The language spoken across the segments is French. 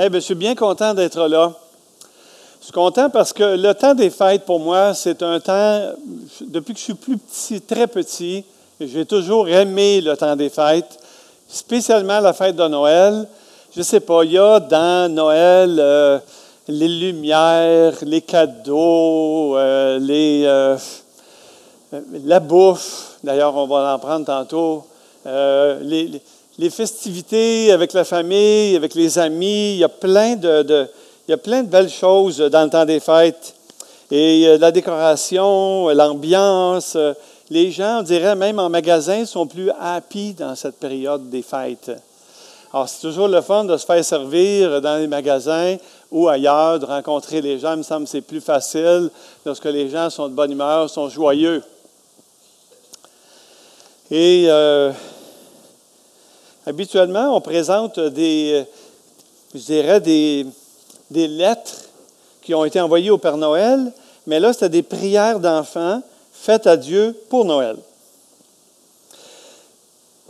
Je suis bien content d'être là. Je suis content parce que le temps des fêtes, pour moi, c'est un temps, depuis que je suis plus petit, très petit, j'ai toujours aimé le temps des fêtes, spécialement la fête de Noël. Je ne sais pas, il y a dans Noël les lumières, les cadeaux, la bouffe. D'ailleurs, on va en prendre tantôt. Les festivités avec la famille, avec les amis. Il y a plein de belles choses dans le temps des fêtes. Et la décoration, l'ambiance. Les gens, on dirait même en magasin, sont plus happy dans cette période des fêtes. Alors, c'est toujours le fun de se faire servir dans les magasins ou ailleurs, de rencontrer les gens. Il me semble que c'est plus facile lorsque les gens sont de bonne humeur, sont joyeux. Et habituellement, on présente des lettres qui ont été envoyées au Père Noël, mais là, c'était des prières d'enfants faites à Dieu pour Noël.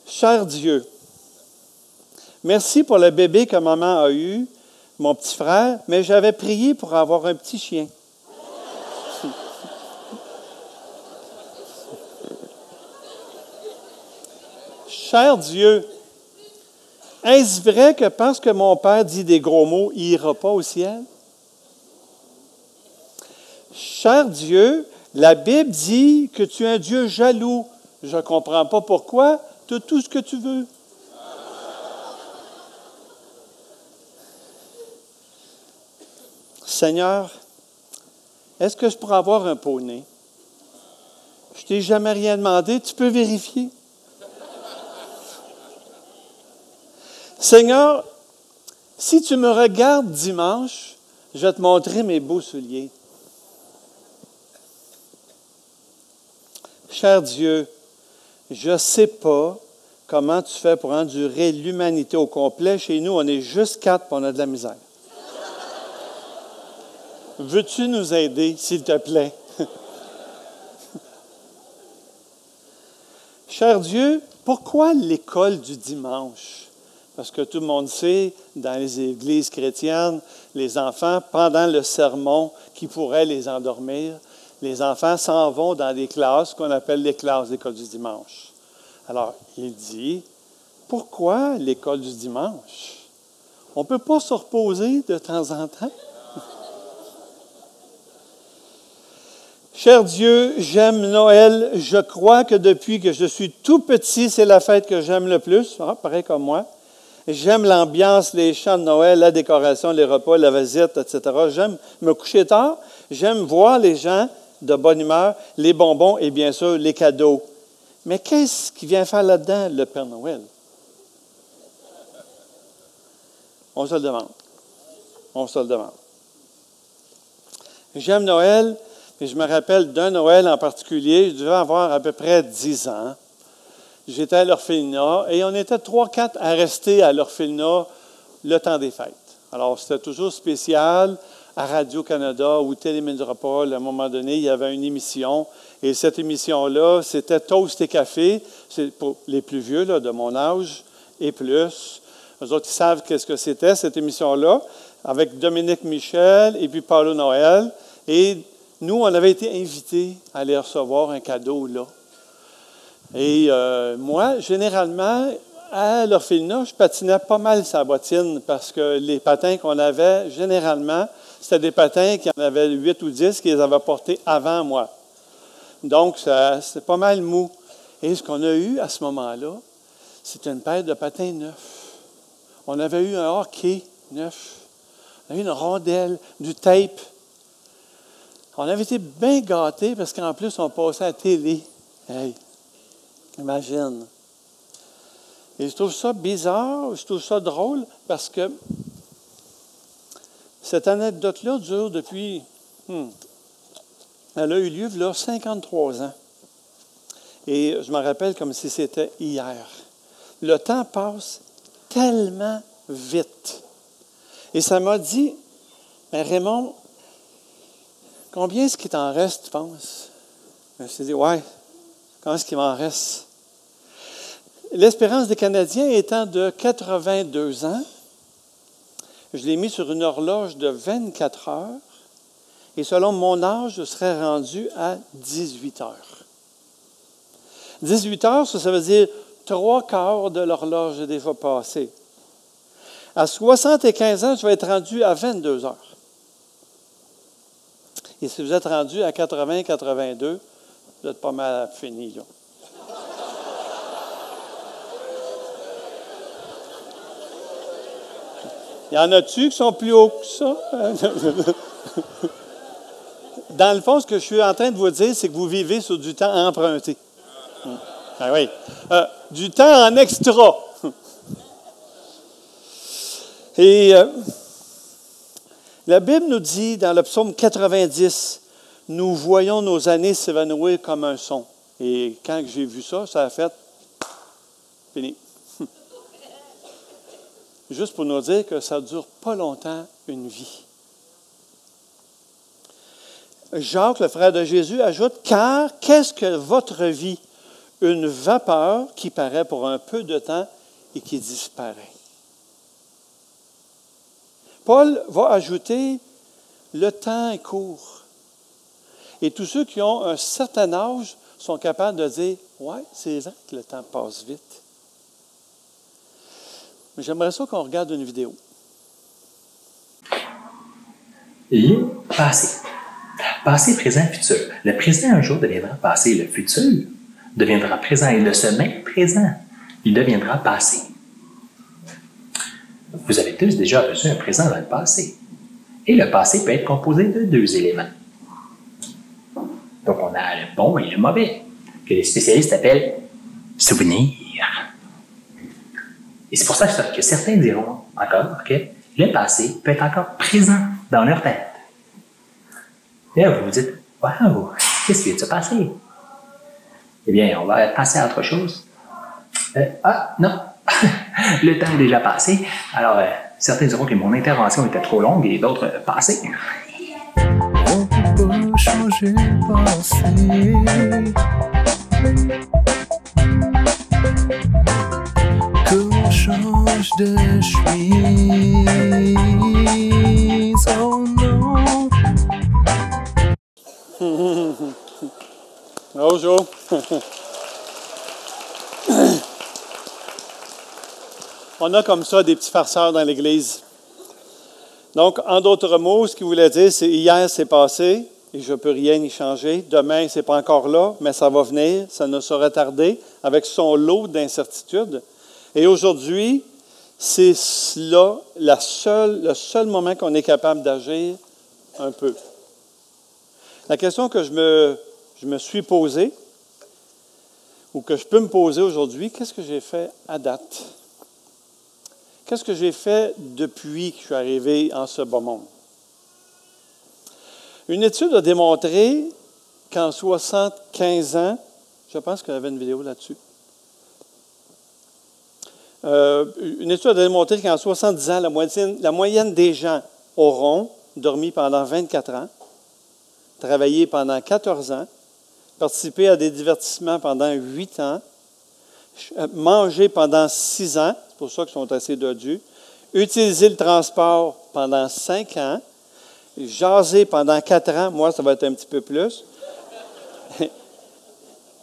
Cher Dieu, merci pour le bébé que maman a eu, mon petit frère, mais j'avais prié pour avoir un petit chien. Cher Dieu, est-ce vrai que parce que mon père dit des gros mots, il n'ira pas au ciel? Cher Dieu, la Bible dit que tu es un Dieu jaloux. Je ne comprends pas pourquoi. Tu as tout ce que tu veux. Seigneur, est-ce que je pourrais avoir un poney? Je ne t'ai jamais rien demandé. Tu peux vérifier? Seigneur, si tu me regardes dimanche, je vais te montrer mes beaux souliers. Cher Dieu, je ne sais pas comment tu fais pour endurer l'humanité au complet. Chez nous, on est juste 4 et on a de la misère. Veux-tu nous aider, s'il te plaît? Cher Dieu, pourquoi l'école du dimanche? Parce que tout le monde sait, dans les églises chrétiennes, les enfants, pendant le sermon qui pourrait les endormir, les enfants s'en vont dans des classes qu'on appelle les classes d'école du dimanche. Alors, il dit, pourquoi l'école du dimanche? On ne peut pas se reposer de temps en temps? Cher Dieu, j'aime Noël. Je crois que depuis que je suis tout petit, c'est la fête que j'aime le plus. Pareil comme moi. J'aime l'ambiance, les chants de Noël, la décoration, les repas, la visite, etc. J'aime me coucher tard. J'aime voir les gens de bonne humeur, les bonbons et bien sûr les cadeaux. Mais qu'est-ce qu'il vient faire là-dedans, le Père Noël? On se le demande. On se le demande. J'aime Noël, et je me rappelle d'un Noël en particulier. Je devais avoir à peu près 10 ans. J'étais à l'orphelinat et on était 3-4 à rester à l'orphelinat le temps des fêtes. Alors, c'était toujours spécial. À Radio-Canada ou Télémétropole, à un moment donné, il y avait une émission. Et cette émission-là, c'était Toast et Café. C'est pour les plus vieux, là, de mon âge et plus. Eux autres, ils savent qu'est-ce que c'était, cette émission-là, avec Dominique Michel et puis Paulo Noël. Et nous, on avait été invités à aller recevoir un cadeau là. Et moi, généralement, à l'orphelinat, je patinais pas mal sa bottine parce que les patins qu'on avait, généralement, c'était des patins qui en avaient 8 ou 10 qui les avaient portés avant moi. Donc, c'était pas mal mou. Et ce qu'on a eu à ce moment-là, c'était une paire de patins neufs. On avait eu un hockey neuf. On avait eu une rondelle, du tape. On avait été bien gâtés parce qu'en plus, on passait à la télé. Hey, imagine. Et je trouve ça bizarre, je trouve ça drôle parce que cette anecdote-là dure depuis, elle a eu lieu il y a 53 ans. Et je me rappelle comme si c'était hier. Le temps passe tellement vite. Et ça m'a dit, mais Raymond, combien est-ce qu'il t'en reste, tu penses? Je me suis dit, ouais, combien est-ce qu'il m'en reste? L'espérance des Canadiens étant de 82 ans, je l'ai mis sur une horloge de 24 heures. Et selon mon âge, je serais rendu à 18 heures. 18 heures, ça veut dire 3/4 de l'horloge est déjà passée. À 75 ans, je vais être rendu à 22 heures. Et si vous êtes rendu à 80, 82, vous êtes pas mal fini, là. Il y en a-tu qui sont plus hauts que ça? Dans le fond, ce que je suis en train de vous dire, c'est que vous vivez sur du temps emprunté. Ah oui. Du temps en extra. Et la Bible nous dit, dans le psaume 90, « Nous voyons nos années s'évanouir comme un son. » Et quand j'ai vu ça, ça a fait « fini. » Juste pour nous dire que ça ne dure pas longtemps, une vie. Jacques, le frère de Jésus, ajoute « Car qu'est-ce que votre vie? Une vapeur qui paraît pour un peu de temps et qui disparaît. » Paul va ajouter « Le temps est court. » Et tous ceux qui ont un certain âge sont capables de dire « Ouais, c'est vrai que le temps passe vite. » Mais j'aimerais ça qu'on regarde une vidéo. Le passé. Passé, présent, futur. Le présent un jour deviendra passé. Le futur deviendra présent. Et de ce même présent, il deviendra passé. Vous avez tous déjà reçu un présent dans le passé. Et le passé peut être composé de 2 éléments. Donc, on a le bon et le mauvais, que les spécialistes appellent souvenirs. Et c'est pour ça que certains diront encore que le passé peut être encore présent dans leur tête. Et là, vous vous dites, « Wow, qu'est-ce qui vient de se passer? » Eh bien, on va passer à autre chose. Non, le temps est déjà passé. Alors, certains diront que mon intervention était trop longue et d'autres passées. On peut pas changer le passé. Qu'on change de chemise. Oh non. Bonjour. On a comme ça des petits farceurs dans l'Église. Donc, en d'autres mots, ce qu'il voulait dire, c'est hier, c'est passé et je ne peux rien y changer. Demain, ce n'est pas encore là, mais ça va venir, ça ne saurait tarder, avec son lot d'incertitudes. Et aujourd'hui, c'est là le seul moment qu'on est capable d'agir un peu. La question que je me suis posée, ou que je peux me poser aujourd'hui, qu'est-ce que j'ai fait à date? Qu'est-ce que j'ai fait depuis que je suis arrivé en ce bas monde? Une étude a démontré qu'en 75 ans, je pense qu'il y avait une vidéo là-dessus, une étude a démontré qu'en 70 ans, la moyenne des gens auront dormi pendant 24 ans, travaillé pendant 14 ans, participé à des divertissements pendant 8 ans, mangé pendant 6 ans, c'est pour ça qu'ils sont assez dodus, utilisé le transport pendant 5 ans, jasé pendant 4 ans, moi ça va être un petit peu plus,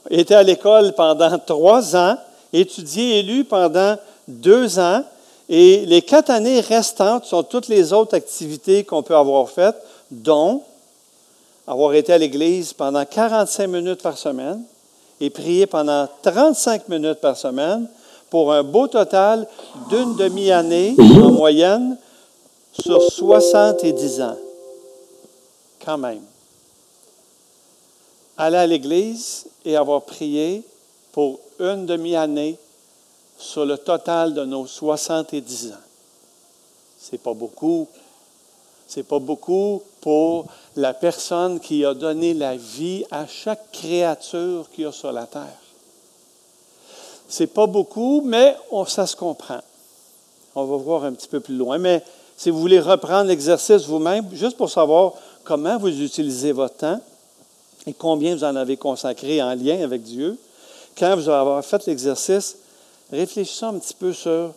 été à l'école pendant 3 ans, étudié et lu pendant 2 ans, et les 4 années restantes sont toutes les autres activités qu'on peut avoir faites, dont avoir été à l'église pendant 45 minutes par semaine et prier pendant 35 minutes par semaine pour un beau total d'une demi-année en moyenne sur 70 ans. Quand même. Aller à l'église et avoir prié pour une demi-année sur le total de nos 70 ans. C'est pas beaucoup. C'est pas beaucoup pour la personne qui a donné la vie à chaque créature qu'il y a sur la terre. C'est pas beaucoup, mais ça se comprend. On va voir un petit peu plus loin. Mais si vous voulez reprendre l'exercice vous-même, juste pour savoir comment vous utilisez votre temps et combien vous en avez consacré en lien avec Dieu, quand vous allez avoir fait l'exercice, réfléchissez un petit peu sur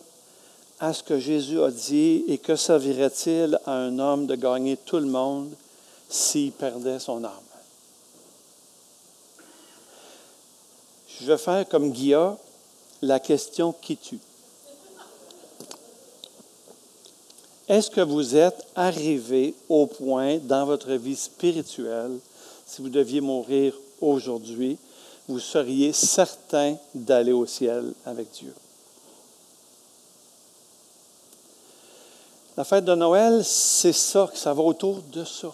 à ce que Jésus a dit et que servirait-il à un homme de gagner tout le monde s'il perdait son âme? Je vais faire comme Guilla, la question qui tue. Est-ce que vous êtes arrivé au point dans votre vie spirituelle, si vous deviez mourir aujourd'hui, vous seriez certain d'aller au ciel avec Dieu? La fête de Noël, c'est ça, ça va autour de ça.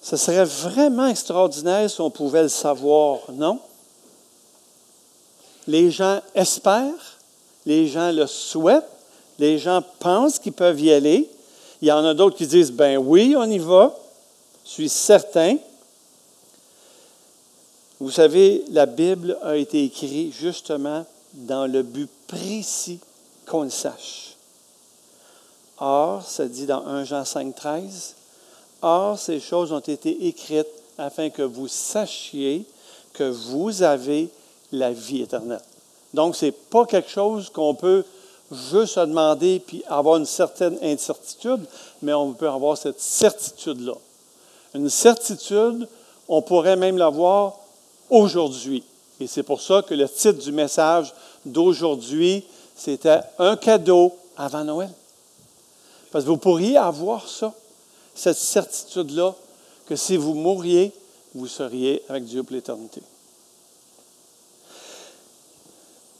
Ce serait vraiment extraordinaire si on pouvait le savoir, non? Les gens espèrent, les gens le souhaitent, les gens pensent qu'ils peuvent y aller. Il y en a d'autres qui disent, ben oui, on y va, je suis certain. Vous savez, la Bible a été écrite justement dans le but précis qu'on le sache. Or, ça dit dans 1 Jean 5, 13, « Or, ces choses ont été écrites afin que vous sachiez que vous avez la vie éternelle. » Donc, ce n'est pas quelque chose qu'on peut juste se demander puis avoir une certaine incertitude, mais on peut avoir cette certitude-là. Une certitude, on pourrait même l'avoir aujourd'hui. Et c'est pour ça que le titre du message d'aujourd'hui, c'était « Un cadeau avant Noël ». Parce que vous pourriez avoir ça, cette certitude-là, que si vous mouriez, vous seriez avec Dieu pour l'éternité.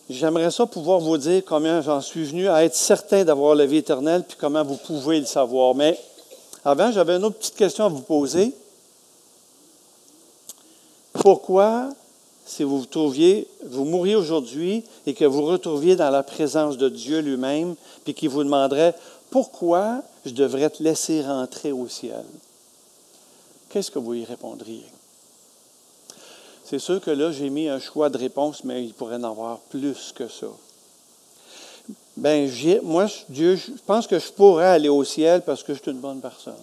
J'aimerais ça pouvoir vous dire combien j'en suis venu à être certain d'avoir la vie éternelle, puis comment vous pouvez le savoir. Mais avant, j'avais une autre petite question à vous poser. Pourquoi, si vous mouriez aujourd'hui et que vous retrouviez dans la présence de Dieu lui-même, puis qu'il vous demanderait « Pourquoi je devrais te laisser rentrer au ciel? » Qu'est-ce que vous y répondriez? C'est sûr que là, j'ai mis un choix de réponse, mais il pourrait en avoir plus que ça. Bien, moi, Dieu, je pense que je pourrais aller au ciel parce que je suis une bonne personne.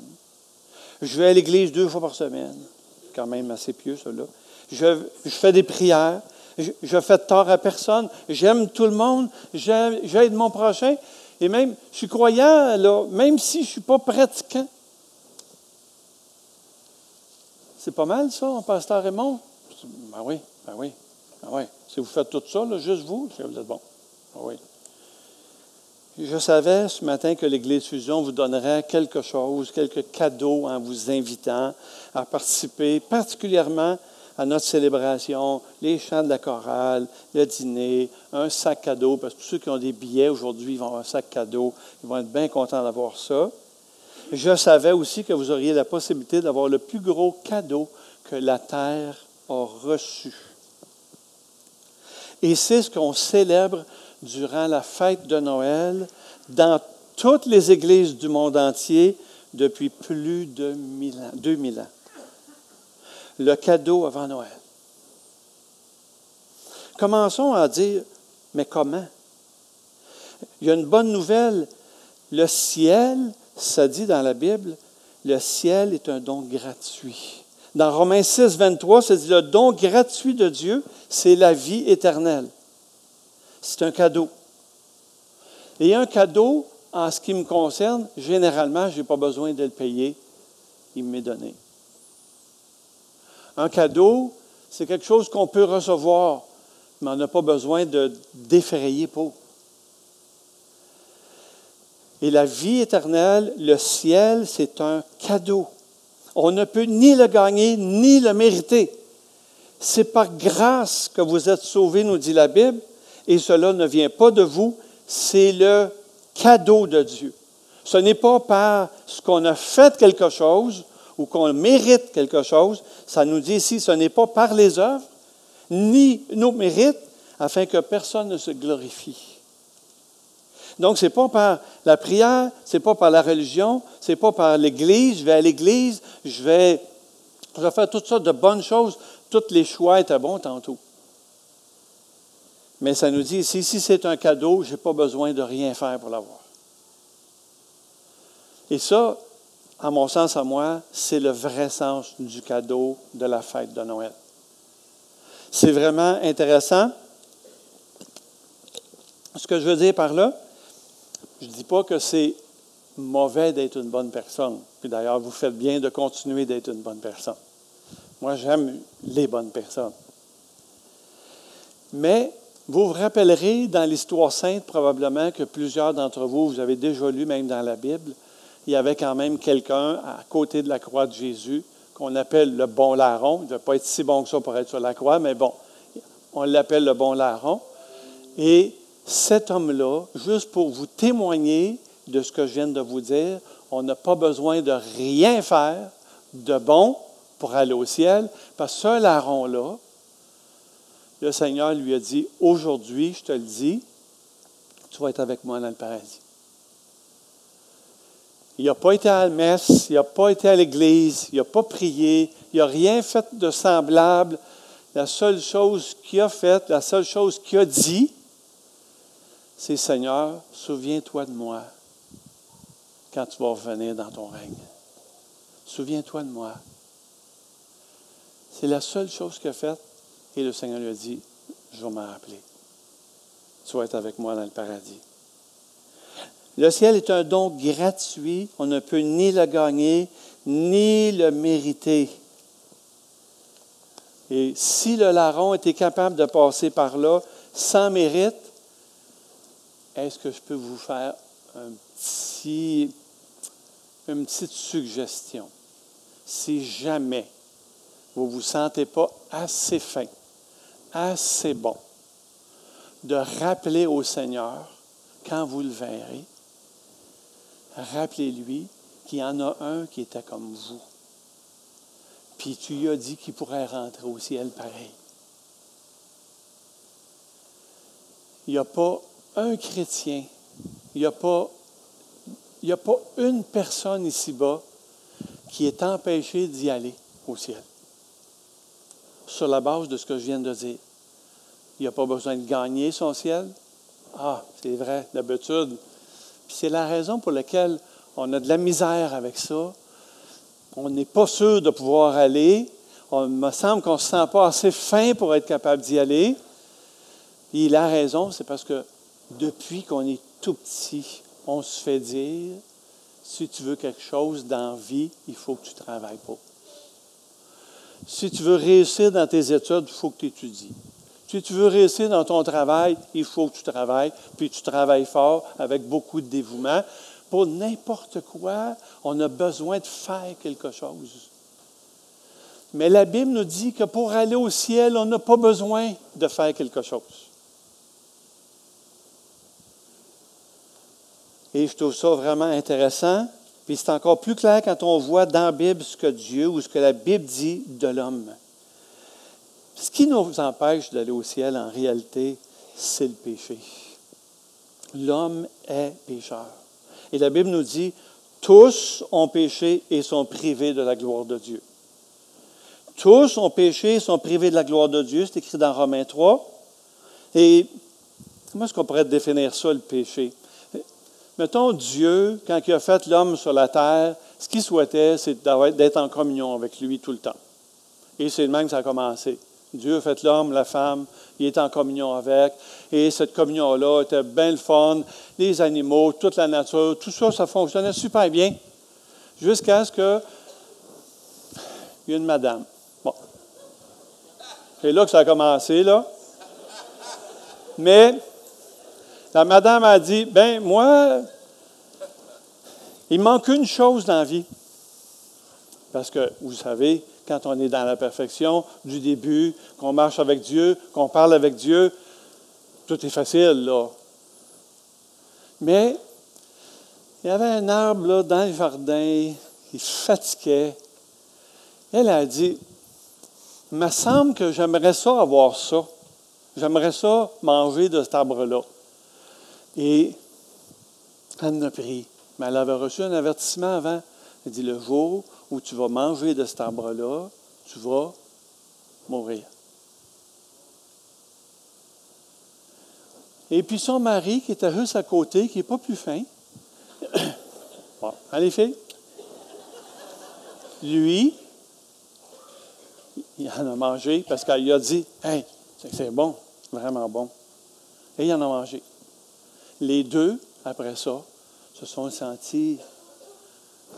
Je vais à l'église 2 fois par semaine. C'est quand même assez pieux, ça, là. Je fais des prières. Je fais de tort à personne. J'aime tout le monde. J'aide mon prochain. Et même, je suis croyant, là, même si je ne suis pas pratiquant. C'est pas mal, ça, mon pasteur Raymond? Ben oui. Si vous faites tout ça, là, juste vous êtes bon. Ben oui. Je savais ce matin que l'Église Fusion vous donnerait quelque chose, quelques cadeaux en vous invitant à participer, particulièrement à notre célébration, les chants de la chorale, le dîner, un sac cadeau, parce que tous ceux qui ont des billets aujourd'hui, ils vont avoir un sac cadeau, ils vont être bien contents d'avoir ça. Je savais aussi que vous auriez la possibilité d'avoir le plus gros cadeau que la terre a reçu. Et c'est ce qu'on célèbre durant la fête de Noël dans toutes les églises du monde entier depuis plus de 2000 ans. Le cadeau avant Noël. Commençons à dire, mais comment? Il y a une bonne nouvelle. Le ciel, ça dit dans la Bible, le ciel est un don gratuit. Dans Romains 6, 23, ça dit, le don gratuit de Dieu, c'est la vie éternelle. C'est un cadeau. Et un cadeau, en ce qui me concerne, généralement, je n'ai pas besoin de le payer. Il m'est donné. Un cadeau, c'est quelque chose qu'on peut recevoir, mais on n'a pas besoin de défrayer pour. Et la vie éternelle, le ciel, c'est un cadeau. On ne peut ni le gagner, ni le mériter. C'est par grâce que vous êtes sauvés, nous dit la Bible, et cela ne vient pas de vous, c'est le cadeau de Dieu. Ce n'est pas par ce qu'on a fait quelque chose ou qu'on mérite quelque chose. Ça nous dit ici, ce n'est pas par les œuvres, ni nos mérites, afin que personne ne se glorifie. Donc, ce n'est pas par la prière, ce n'est pas par la religion, ce n'est pas par l'Église. Je vais à l'Église, je vais faire toutes sortes de bonnes choses. Tous les choix étaient bons tantôt. Mais ça nous dit ici, si c'est un cadeau, je n'ai pas besoin de rien faire pour l'avoir. Et ça, à mon sens, à moi, c'est le vrai sens du cadeau de la fête de Noël. C'est vraiment intéressant. Ce que je veux dire par là, je ne dis pas que c'est mauvais d'être une bonne personne. Puis d'ailleurs, vous faites bien de continuer d'être une bonne personne. Moi, j'aime les bonnes personnes. Mais vous vous rappellerez dans l'histoire sainte probablement que plusieurs d'entre vous, vous avez déjà lu même dans la Bible, il y avait quand même quelqu'un à côté de la croix de Jésus qu'on appelle le bon larron. Il ne devait pas être si bon que ça pour être sur la croix, mais bon, on l'appelle le bon larron. Et cet homme-là, juste pour vous témoigner de ce que je viens de vous dire, on n'a pas besoin de rien faire de bon pour aller au ciel, parce que ce larron-là, le Seigneur lui a dit, « Aujourd'hui, je te le dis, tu vas être avec moi dans le paradis. » Il n'a pas été à la messe, il n'a pas été à l'église, il n'a pas prié, il n'a rien fait de semblable. La seule chose qu'il a faite, la seule chose qu'il a dit, c'est « Seigneur, souviens-toi de moi quand tu vas revenir dans ton règne. Souviens-toi de moi. » C'est la seule chose qu'il a faite. Et le Seigneur lui a dit, « Je vais m'en rappeler. Tu vas être avec moi dans le paradis. » Le ciel est un don gratuit. On ne peut ni le gagner, ni le mériter. Et si le larron était capable de passer par là sans mérite, est-ce que je peux vous faire une petite suggestion? Si jamais vous ne vous sentez pas assez fin, assez bon, de rappeler au Seigneur, quand vous le verrez, rappelez-lui qu'il y en a un qui était comme vous. Puis tu lui as dit qu'il pourrait rentrer au ciel pareil. Il n'y a pas un chrétien, il n'y a pas une personne ici-bas qui est empêchée d'y aller au ciel. Sur la base de ce que je viens de dire. Il n'y a pas besoin de gagner son ciel. Ah, c'est vrai, d'habitude. Puis c'est la raison pour laquelle on a de la misère avec ça. On n'est pas sûr de pouvoir aller. Il me semble qu'on ne se sent pas assez fin pour être capable d'y aller. Et la raison, c'est parce que depuis qu'on est tout petit, on se fait dire, si tu veux quelque chose dans la vie, il faut que tu travailles pour. Si tu veux réussir dans tes études, il faut que tu étudies. Si tu veux réussir dans ton travail, il faut que tu travailles, puis tu travailles fort avec beaucoup de dévouement. Pour n'importe quoi, on a besoin de faire quelque chose. Mais la Bible nous dit que pour aller au ciel, on n'a pas besoin de faire quelque chose. Et je trouve ça vraiment intéressant. Puis c'est encore plus clair quand on voit dans la Bible ce que Dieu ou ce que la Bible dit de l'homme. Ce qui nous empêche d'aller au ciel, en réalité, c'est le péché. L'homme est pécheur. Et la Bible nous dit, tous ont péché et sont privés de la gloire de Dieu. Tous ont péché et sont privés de la gloire de Dieu. C'est écrit dans Romains 3. Et comment est-ce qu'on pourrait définir ça, le péché? Mettons, Dieu, quand il a fait l'homme sur la terre, ce qu'il souhaitait, c'est d'être en communion avec lui tout le temps. Et c'est le même que ça a commencé. Dieu a fait l'homme, la femme, il est en communion avec. Et cette communion-là était bien le fun. Les animaux, toute la nature, tout ça, ça fonctionnait super bien. Jusqu'à ce que il y a une madame. Bon. C'est là que ça a commencé, là. Mais la madame a dit, « Ben moi, il manque une chose dans la vie. » Parce que, vous savez, quand on est dans la perfection du début, qu'on marche avec Dieu, qu'on parle avec Dieu, tout est facile, là. Mais il y avait un arbre là, dans le jardin, il fatiguait. Elle a dit, « Il me semble que j'aimerais ça avoir ça. J'aimerais ça manger de cet arbre-là. » Et elle en a pris. Mais elle avait reçu un avertissement avant. Elle dit, « Le jour où tu vas manger de cet arbre-là, tu vas mourir. » Et puis son mari, qui était juste à côté, qui n'est pas plus fin, bon, allez, filles, lui, il en a mangé parce qu'il a dit, « Hey, c'est bon, vraiment bon. » Et il en a mangé. Les deux, après ça, se sont sentis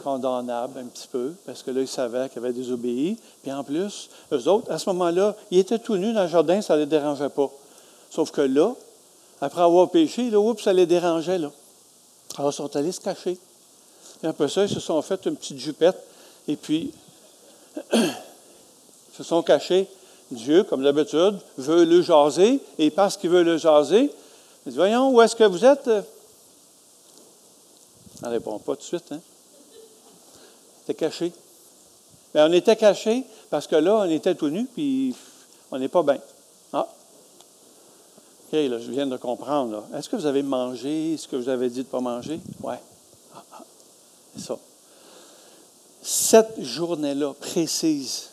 condamnables un petit peu, parce que là, ils savaient qu'ils avaient désobéi. Puis en plus, eux autres, à ce moment-là, ils étaient tout nus dans le jardin, ça ne les dérangeait pas. Sauf que là, après avoir péché, là, oups, ça les dérangeait, là. Alors, ils sont allés se cacher. Et après ça, ils se sont fait une petite jupette, et puis, ils se sont cachés. Dieu, comme d'habitude, veut le jaser, et parce qu'il veut le jaser, il dit, voyons, où est-ce que vous êtes? On ne répond pas tout de suite, hein? C'était caché. Bien, on était cachés parce que là, on était tout nus, puis on n'est pas bien. Ah! OK, là, je viens de comprendre. Là. Est-ce que vous avez mangé ce que vous avez dit de ne pas manger? Oui. C'est ça. Cette journée-là précise,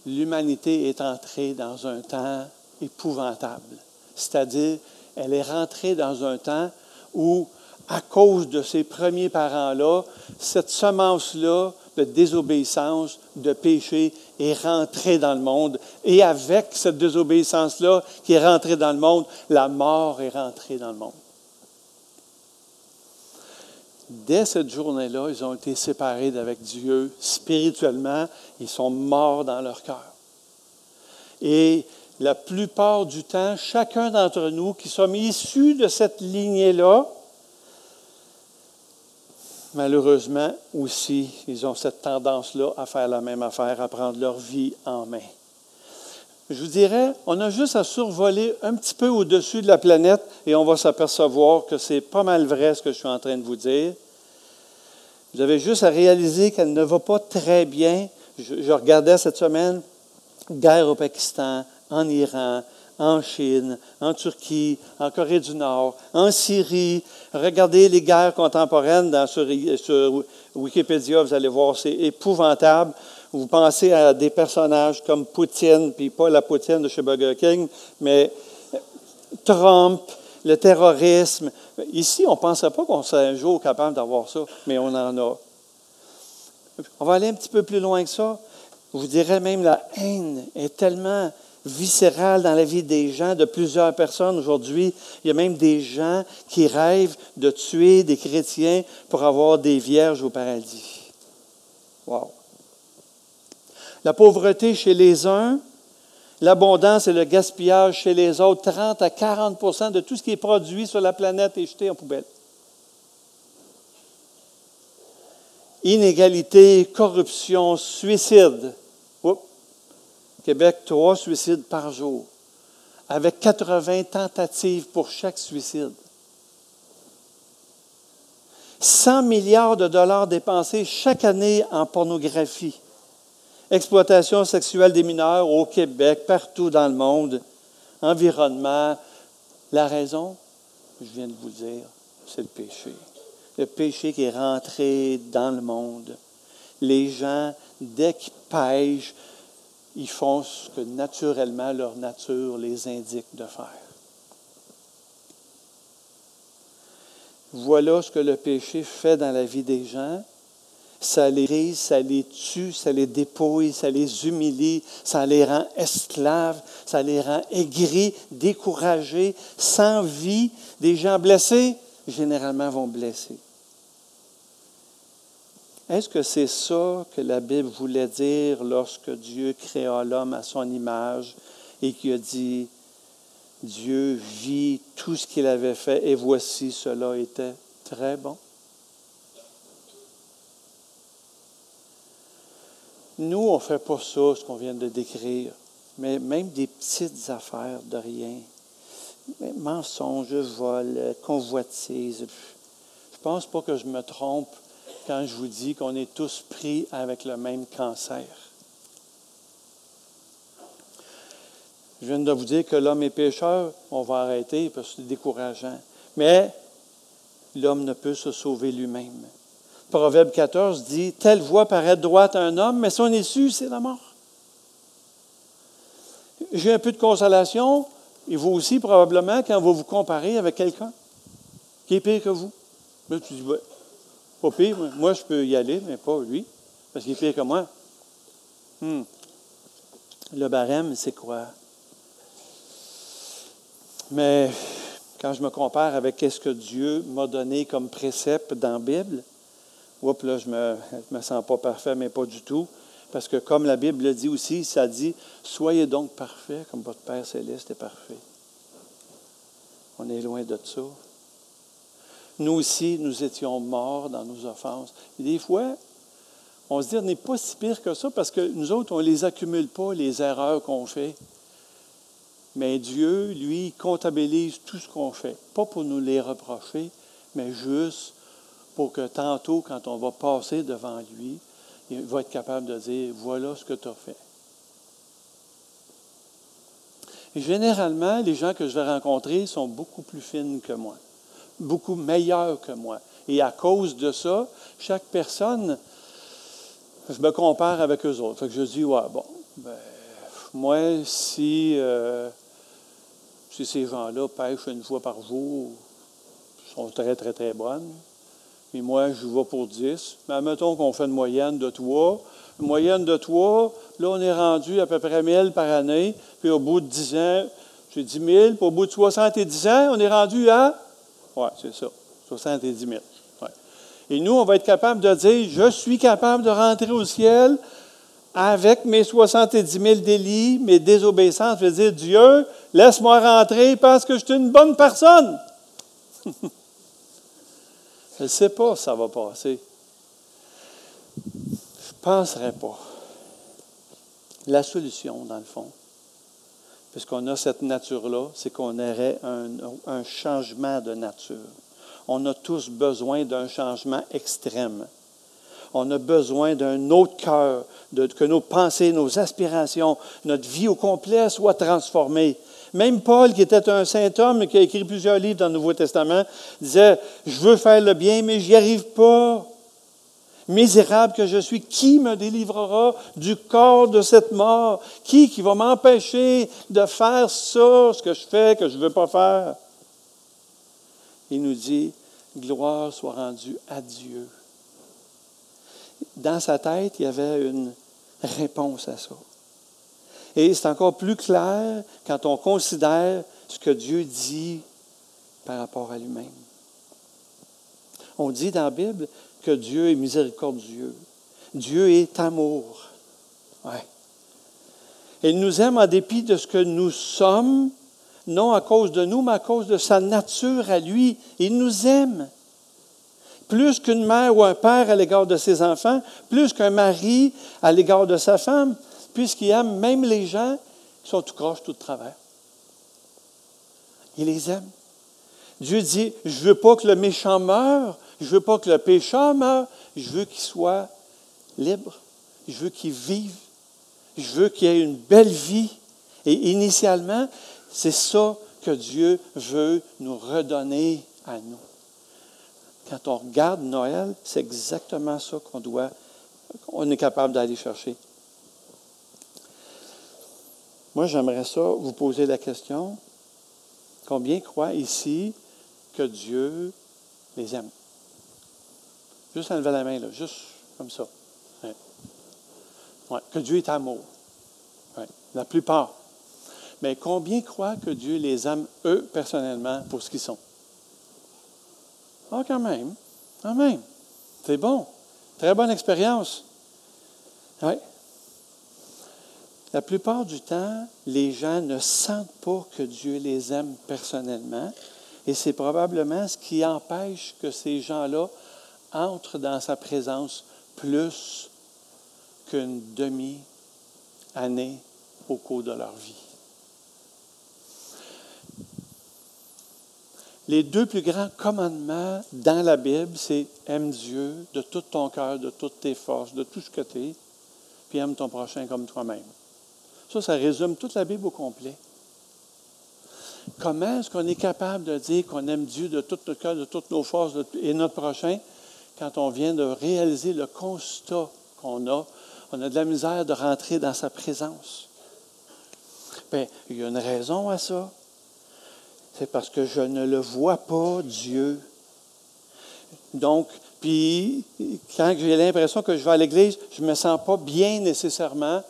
l'humanité est entrée dans un temps épouvantable. C'est-à-dire, elle est rentrée dans un temps où, à cause de ses premiers parents-là, cette semence-là de désobéissance, de péché, est rentrée dans le monde. Et avec cette désobéissance-là qui est rentrée dans le monde, la mort est rentrée dans le monde. Dès cette journée-là, ils ont été séparés d'avec Dieu spirituellement. Ils sont morts dans leur cœur. Et la plupart du temps, chacun d'entre nous qui sommes issus de cette lignée-là, malheureusement aussi, ils ont cette tendance-là à faire la même affaire, à prendre leur vie en main. Je vous dirais, on a juste à survoler un petit peu au-dessus de la planète et on va s'apercevoir que c'est pas mal vrai ce que je suis en train de vous dire. Vous avez juste à réaliser qu'elle ne va pas très bien. Je regardais cette semaine, guerre au Pakistan, en Iran, en Chine, en Turquie, en Corée du Nord, en Syrie. Regardez les guerres contemporaines sur Wikipédia, vous allez voir, c'est épouvantable. Vous pensez à des personnages comme Poutine, puis pas la Poutine de chez Burger King, mais Trump, le terrorisme. Ici, on ne pensait pas qu'on serait un jour capable d'avoir ça, mais on en a. On va aller un petit peu plus loin que ça. Je vous dirais même la haine est tellement viscérale dans la vie des gens, de plusieurs personnes aujourd'hui. Il y a même des gens qui rêvent de tuer des chrétiens pour avoir des vierges au paradis. Wow! La pauvreté chez les uns, l'abondance et le gaspillage chez les autres, 30 à 40 de tout ce qui est produit sur la planète est jeté en poubelle. Inégalité, corruption, suicide. Oups. Québec, 3 suicides par jour, avec 80 tentatives pour chaque suicide. 100 milliards de dollars dépensés chaque année en pornographie. Exploitation sexuelle des mineurs au Québec, partout dans le monde. Environnement. La raison, je viens de vous le dire, c'est le péché. Le péché qui est rentré dans le monde. Les gens, dès qu'ils pêchent, ils font ce que naturellement leur nature les indique de faire. Voilà ce que le péché fait dans la vie des gens. Ça les brise, ça les tue, ça les dépouille, ça les humilie, ça les rend esclaves, ça les rend aigris, découragés, sans vie. Des gens blessés, généralement, vont blesser. Est-ce que c'est ça que la Bible voulait dire lorsque Dieu créa l'homme à son image et qu'il a dit, Dieu vit tout ce qu'il avait fait et voici, cela était très bon? Nous, on ne fait pas ça, ce qu'on vient de décrire, mais même des petites affaires de rien. Mensonges, vol, convoitise. Je ne pense pas que je me trompe quand je vous dis qu'on est tous pris avec le même cancer. Je viens de vous dire que l'homme est pécheur, on va arrêter parce que c'est décourageant. Mais l'homme ne peut se sauver lui-même. Proverbe 14 dit, « Telle voie paraît droite à un homme, mais son issue, c'est la mort. » J'ai un peu de consolation, et vous aussi probablement, quand vous vous comparez avec quelqu'un qui est pire que vous. Là, tu dis, ouais, pas pire, moi je peux y aller, mais pas lui, parce qu'il est pire que moi. Le barème, c'est quoi? Mais quand je me compare avec ce que Dieu m'a donné comme précepte dans la Bible, oups, là, je me sens pas parfait, mais pas du tout. Parce que comme la Bible le dit aussi, ça dit « Soyez donc parfaits comme votre Père céleste est parfait. » On est loin de ça. Nous aussi, nous étions morts dans nos offenses. Et des fois, on se dit, on n'est pas si pire que ça parce que nous autres, on ne les accumule pas, les erreurs qu'on fait. Mais Dieu, lui, comptabilise tout ce qu'on fait. Pas pour nous les reprocher, mais juste pour que tantôt, quand on va passer devant lui, il va être capable de dire, voilà ce que tu as fait. Et généralement, les gens que je vais rencontrer sont beaucoup plus fines que moi, beaucoup meilleurs que moi. Et à cause de ça, chaque personne, je me compare avec eux autres. Fait que je dis, ouais, bon, moi, si ces gens-là pêchent une fois par jour, ils sont très, très, très bonnes. Et moi, je vais pour 10. Mais admettons qu'on fait une moyenne de 3. Une moyenne de 3, là, on est rendu à peu près 1000 par année. Puis au bout de 10 ans, j'ai 10 000. Puis au bout de 70 ans, on est rendu à... Oui, c'est ça, 70 000. Ouais. Et nous, on va être capable de dire, je suis capable de rentrer au ciel avec mes 70 000 délits, mes désobéissances. Je veux dire, Dieu, laisse-moi rentrer parce que je suis une bonne personne. Je ne sais pas si ça va passer. Je ne penserais pas. La solution, dans le fond, puisqu'on a cette nature-là, c'est qu'on aurait un changement de nature. On a tous besoin d'un changement extrême. On a besoin d'un autre cœur, que nos pensées, nos aspirations, notre vie au complet soit transformée. Même Paul, qui était un saint homme et qui a écrit plusieurs livres dans le Nouveau Testament, disait « Je veux faire le bien, mais je n'y arrive pas. Misérable que je suis, qui me délivrera du corps de cette mort? Qui va m'empêcher de faire ça, ce que je fais, que je ne veux pas faire? » Il nous dit « Gloire soit rendue à Dieu. » Dans sa tête, il y avait une réponse à ça. Et c'est encore plus clair quand on considère ce que Dieu dit par rapport à lui-même. On dit dans la Bible que Dieu est miséricordieux. Dieu est amour. Ouais. Il nous aime en dépit de ce que nous sommes, non à cause de nous, mais à cause de sa nature à lui. Il nous aime. Plus qu'une mère ou un père à l'égard de ses enfants, plus qu'un mari à l'égard de sa femme, puisqu'il aime même les gens qui sont tout croche, tout de travers. Il les aime. Dieu dit, je ne veux pas que le méchant meure, je ne veux pas que le pécheur meure, je veux qu'il soit libre, je veux qu'il vive, je veux qu'il ait une belle vie. Et initialement, c'est ça que Dieu veut nous redonner à nous. Quand on regarde Noël, c'est exactement ça qu'on est capable d'aller chercher. Moi, j'aimerais ça vous poser la question, combien croient ici que Dieu les aime? Juste enlever la main, là, juste comme ça. Ouais. Ouais. Que Dieu est amour. Ouais. La plupart. Mais combien croient que Dieu les aime, eux, personnellement, pour ce qu'ils sont? Ah, quand même. Quand même. C'est bon. Très bonne expérience. Oui. La plupart du temps, les gens ne sentent pas que Dieu les aime personnellement. Et c'est probablement ce qui empêche que ces gens-là entrent dans sa présence plus qu'une demi-année au cours de leur vie. Les deux plus grands commandements dans la Bible, c'est « Aime Dieu de tout ton cœur, de toutes tes forces, de tout ce que tu es, puis aime ton prochain comme toi-même. » Ça résume toute la Bible au complet. Comment est-ce qu'on est capable de dire qu'on aime Dieu de tout notre cœur, de toutes nos forces et notre prochain, quand on vient de réaliser le constat qu'on a? On a de la misère de rentrer dans sa présence. Bien, il y a une raison à ça. C'est parce que je ne le vois pas, Dieu. Donc, puis, quand j'ai l'impression que je vais à l'église, je ne me sens pas bien nécessairement.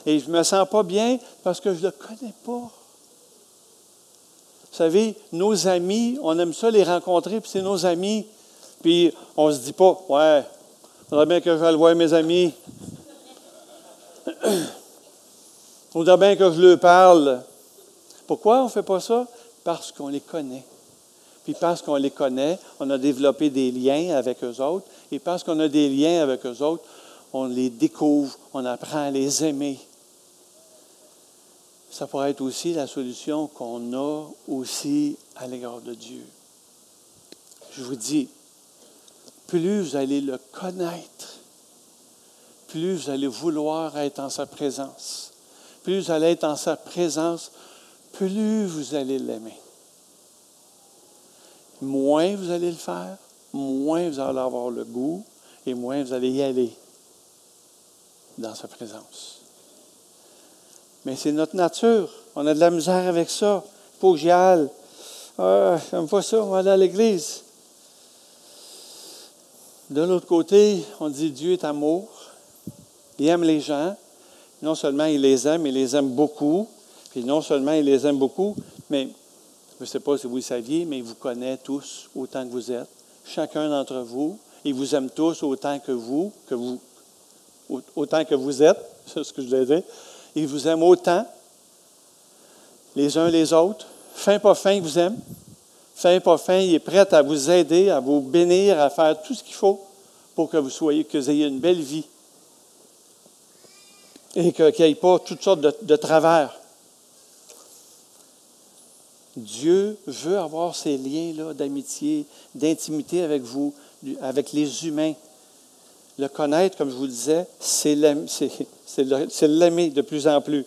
Et je ne me sens pas bien parce que je ne le connais pas. Vous savez, nos amis, on aime ça les rencontrer, puis c'est nos amis. Puis on ne se dit pas, ouais, il faudrait bien que je aille voir mes amis. Il faudrait bien que je leur parle. Pourquoi on ne fait pas ça? Parce qu'on les connaît. Puis parce qu'on les connaît, on a développé des liens avec eux autres. Et parce qu'on a des liens avec eux autres, on les découvre, on apprend à les aimer. Ça pourrait être aussi la solution qu'on a aussi à l'égard de Dieu. Je vous dis, plus vous allez le connaître, plus vous allez vouloir être en sa présence. Plus vous allez être en sa présence, plus vous allez l'aimer. Moins vous allez le faire, moins vous allez avoir le goût et moins vous allez y aller dans sa présence. Mais c'est notre nature. On a de la misère avec ça. Il faut que j'y aille. J'aime pas ça, on va aller à l'église. De l'autre côté, on dit Dieu est amour. Il aime les gens. Non seulement il les aime beaucoup. Puis non seulement il les aime beaucoup, mais je ne sais pas si vous le saviez, mais il vous connaît tous autant que vous êtes. Chacun d'entre vous. Il vous aime tous autant que vous êtes. C'est ce que je voulais dire. Il vous aime autant, les uns les autres. Fin pas fin, il vous aime. Fin pas fin, il est prêt à vous aider, à vous bénir, à faire tout ce qu'il faut pour que vous ayez une belle vie. Et qu'il n'y ait pas toutes sortes de travers. Dieu veut avoir ces liens-là d'amitié, d'intimité avec vous, avec les humains. Le connaître, comme je vous le disais, c'est l'aimer de plus en plus.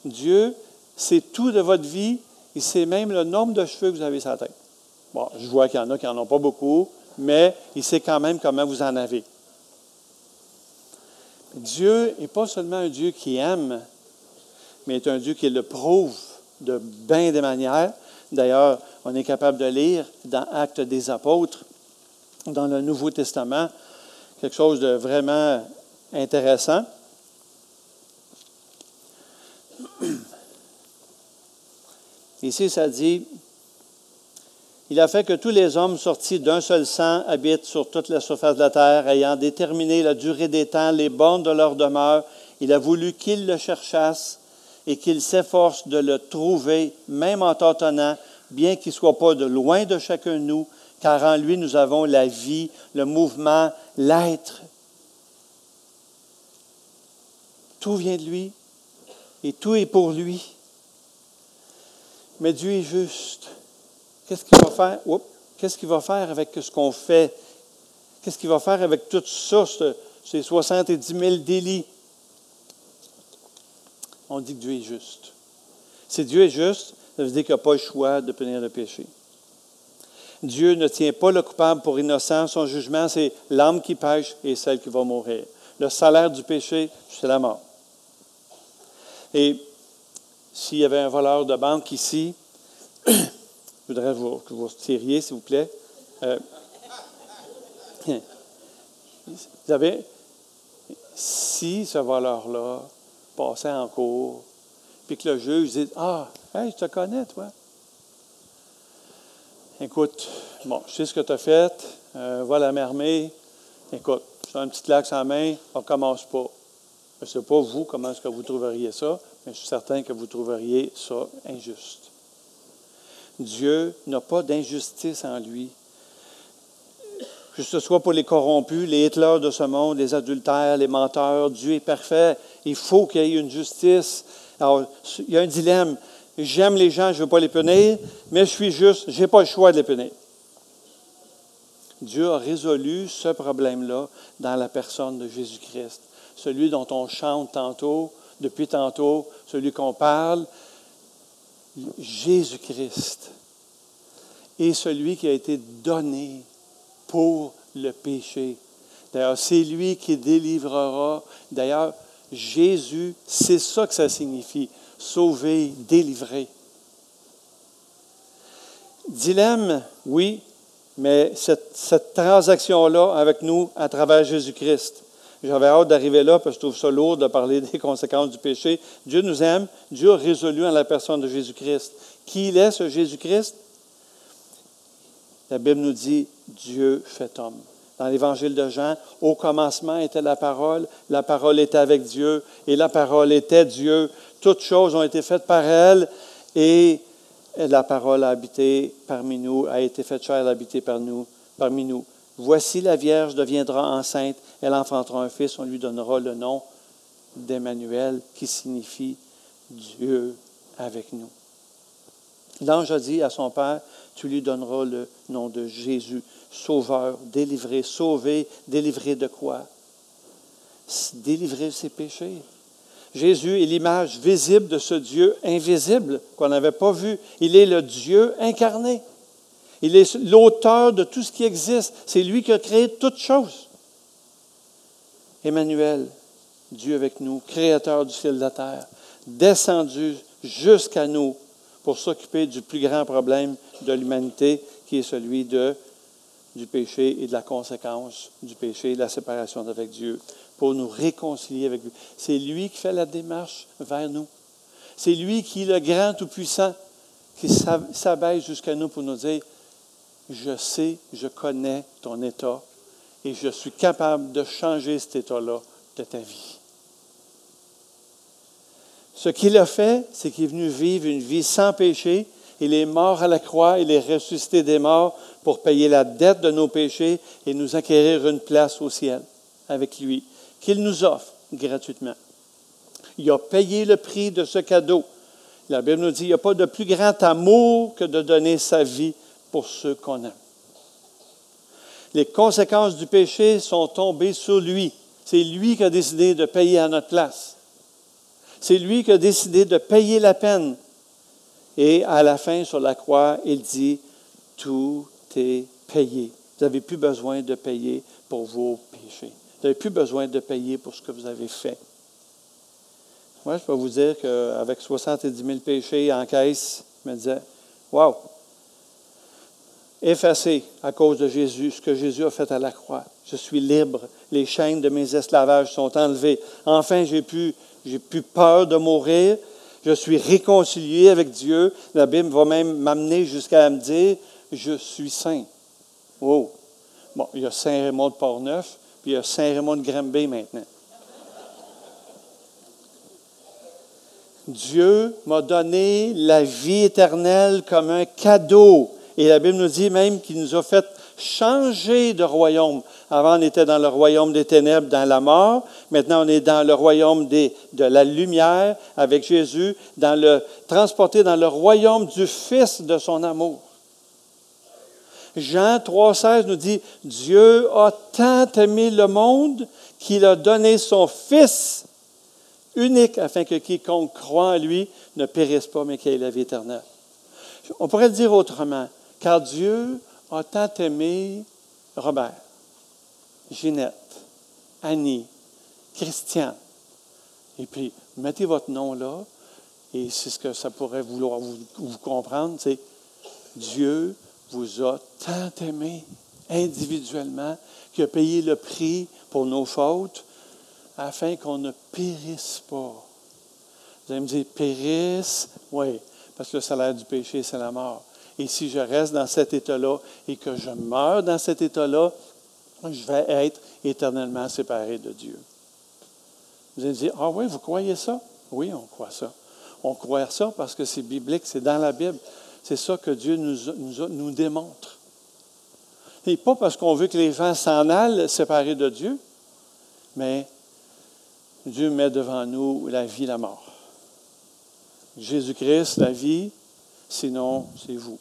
Dieu sait tout de votre vie. Il sait même le nombre de cheveux que vous avez sur la tête. Bon, je vois qu'il y en a qui n'en ont pas beaucoup, mais il sait quand même comment vous en avez. Dieu n'est pas seulement un Dieu qui aime, mais est un Dieu qui le prouve de bien des manières. D'ailleurs, on est capable de lire dans Actes des Apôtres, dans le Nouveau Testament, quelque chose de vraiment intéressant. Ici, ça dit, « Il a fait que tous les hommes sortis d'un seul sang habitent sur toute la surface de la terre, ayant déterminé la durée des temps, les bornes de leur demeure. Il a voulu qu'ils le cherchassent et qu'ils s'efforcent de le trouver, même en tâtonnant, bien qu'il ne soit pas de loin de chacun de nous, car en lui nous avons la vie, le mouvement, l'être. » Tout vient de lui et tout est pour lui. Mais Dieu est juste. Qu'est-ce qu'il va faire? Qu'est-ce qu'il va faire avec ce qu'on fait? Qu'est-ce qu'il va faire avec tout ça, ces 70 000 délits? On dit que Dieu est juste. Si Dieu est juste, ça veut dire qu'il n'a pas le choix de punir le péché. Dieu ne tient pas le coupable pour innocent. Son jugement, c'est l'âme qui pêche et celle qui va mourir. Le salaire du péché, c'est la mort. Et s'il y avait un voleur de banque ici, je voudrais que vous retiriez, s'il vous plaît. Vous savez, si ce voleur-là passait en cours, puis que le juge dit « Ah, hey, je te connais, toi. Écoute, bon, je sais ce que tu as fait, va la mermer. Écoute, j'ai un petit lac sans main, on ne commence pas. » Je ne sais pas, vous, comment est-ce que vous trouveriez ça, mais je suis certain que vous trouveriez ça injuste. Dieu n'a pas d'injustice en lui. Que ce soit pour les corrompus, les Hitler de ce monde, les adultères, les menteurs, Dieu est parfait. Il faut qu'il y ait une justice. Alors, il y a un dilemme. J'aime les gens, je ne veux pas les punir, mais je suis juste, je n'ai pas le choix de les punir. Dieu a résolu ce problème-là dans la personne de Jésus-Christ. Celui dont on chante tantôt, depuis tantôt, celui qu'on parle, Jésus-Christ est celui qui a été donné pour le péché. D'ailleurs, c'est lui qui délivrera. D'ailleurs, Jésus, c'est ça que ça signifie, sauver, délivrer. Dilemme, oui, mais cette transaction-là avec nous à travers Jésus-Christ. J'avais hâte d'arriver là, parce que je trouve ça lourd de parler des conséquences du péché. Dieu nous aime. Dieu a résolu en la personne de Jésus-Christ. Qui il est, ce Jésus-Christ? La Bible nous dit, Dieu fait homme. Dans l'Évangile de Jean, au commencement était la parole était avec Dieu, et la parole était Dieu. Toutes choses ont été faites par elle, et la parole a habité parmi nous, a été faite chair, habité parmi nous. Voici la Vierge deviendra enceinte, elle enfantera un fils, on lui donnera le nom d'Emmanuel, qui signifie Dieu avec nous. L'ange a dit à son père, tu lui donneras le nom de Jésus, sauveur, délivré, sauvé, délivré de quoi? Délivré de ses péchés. Jésus est l'image visible de ce Dieu invisible qu'on n'avait pas vu. Il est le Dieu incarné. Il est l'auteur de tout ce qui existe. C'est lui qui a créé toutes choses. Emmanuel, Dieu avec nous, créateur du ciel et de la terre, descendu jusqu'à nous pour s'occuper du plus grand problème de l'humanité, qui est celui du péché et de la conséquence du péché, la séparation avec Dieu, pour nous réconcilier avec lui. C'est lui qui fait la démarche vers nous. C'est lui qui est le grand tout-puissant, qui s'abaisse jusqu'à nous pour nous dire, je sais, je connais ton état et je suis capable de changer cet état-là de ta vie. Ce qu'il a fait, c'est qu'il est venu vivre une vie sans péché. Il est mort à la croix, il est ressuscité des morts pour payer la dette de nos péchés et nous acquérir une place au ciel avec lui, qu'il nous offre gratuitement. Il a payé le prix de ce cadeau. La Bible nous dit, il n'y a pas de plus grand amour que de donner sa vie pour ceux qu'on aime. Les conséquences du péché sont tombées sur lui. C'est lui qui a décidé de payer à notre place. C'est lui qui a décidé de payer la peine. Et à la fin, sur la croix, il dit, tout est payé. Vous n'avez plus besoin de payer pour vos péchés. Vous n'avez plus besoin de payer pour ce que vous avez fait. Moi, je peux vous dire qu'avec 70 000 péchés en caisse, je me disais, wow! Effacé à cause de Jésus, ce que Jésus a fait à la croix. Je suis libre. Les chaînes de mes esclavages sont enlevées. Enfin, j'ai plus peur de mourir. Je suis réconcilié avec Dieu. La Bible va même m'amener jusqu'à me dire, je suis saint. Wow! Bon, il y a Saint-Raymond de Portneuf, puis il y a Saint-Raymond de Granby maintenant. Dieu m'a donné la vie éternelle comme un cadeau. Et la Bible nous dit même qu'il nous a fait changer de royaume. Avant, on était dans le royaume des ténèbres, dans la mort. Maintenant, on est dans le royaume de la lumière avec Jésus, transporté dans le royaume du Fils de son amour. Jean 3,16 nous dit, Dieu a tant aimé le monde qu'il a donné son Fils unique afin que quiconque croit en lui ne périsse pas, mais qu'il ait la vie éternelle. On pourrait le dire autrement, car Dieu a tant aimé Robert, Ginette, Annie, Christian. Et puis, mettez votre nom là, et c'est ce que ça pourrait vouloir vous comprendre, c'est Dieu vous a tant aimé individuellement qu'il a payé le prix pour nos fautes afin qu'on ne périsse pas. Vous allez me dire, périsse? Oui, parce que le salaire du péché, c'est la mort. Et si je reste dans cet état-là et que je meurs dans cet état-là, je vais être éternellement séparé de Dieu. Vous allez me dire, ah oui, vous croyez ça? Oui, on croit ça. On croit ça parce que c'est biblique, c'est dans la Bible. C'est ça que Dieu nous démontre. Et pas parce qu'on veut que les gens s'en aillent séparés de Dieu, mais Dieu met devant nous la vie et la mort. Jésus-Christ, la vie, sinon c'est vous.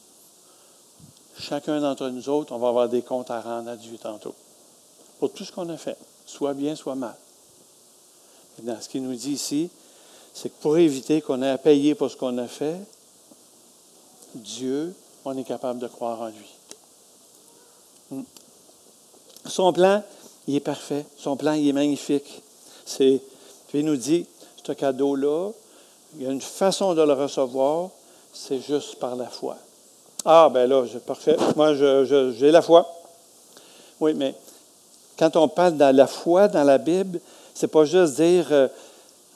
Chacun d'entre nous autres, on va avoir des comptes à rendre à Dieu tantôt. Pour tout ce qu'on a fait, soit bien, soit mal. Maintenant, ce qu'il nous dit ici, c'est que pour éviter qu'on ait à payer pour ce qu'on a fait, Dieu, on est capable de croire en lui. Son plan, il est parfait. Son plan, il est magnifique. Puis il nous dit, ce cadeau-là, il y a une façon de le recevoir, c'est juste par la foi. Ah, ben là, parfait. Moi, j'ai la foi. Oui, mais quand on parle de la foi dans la Bible, c'est pas juste dire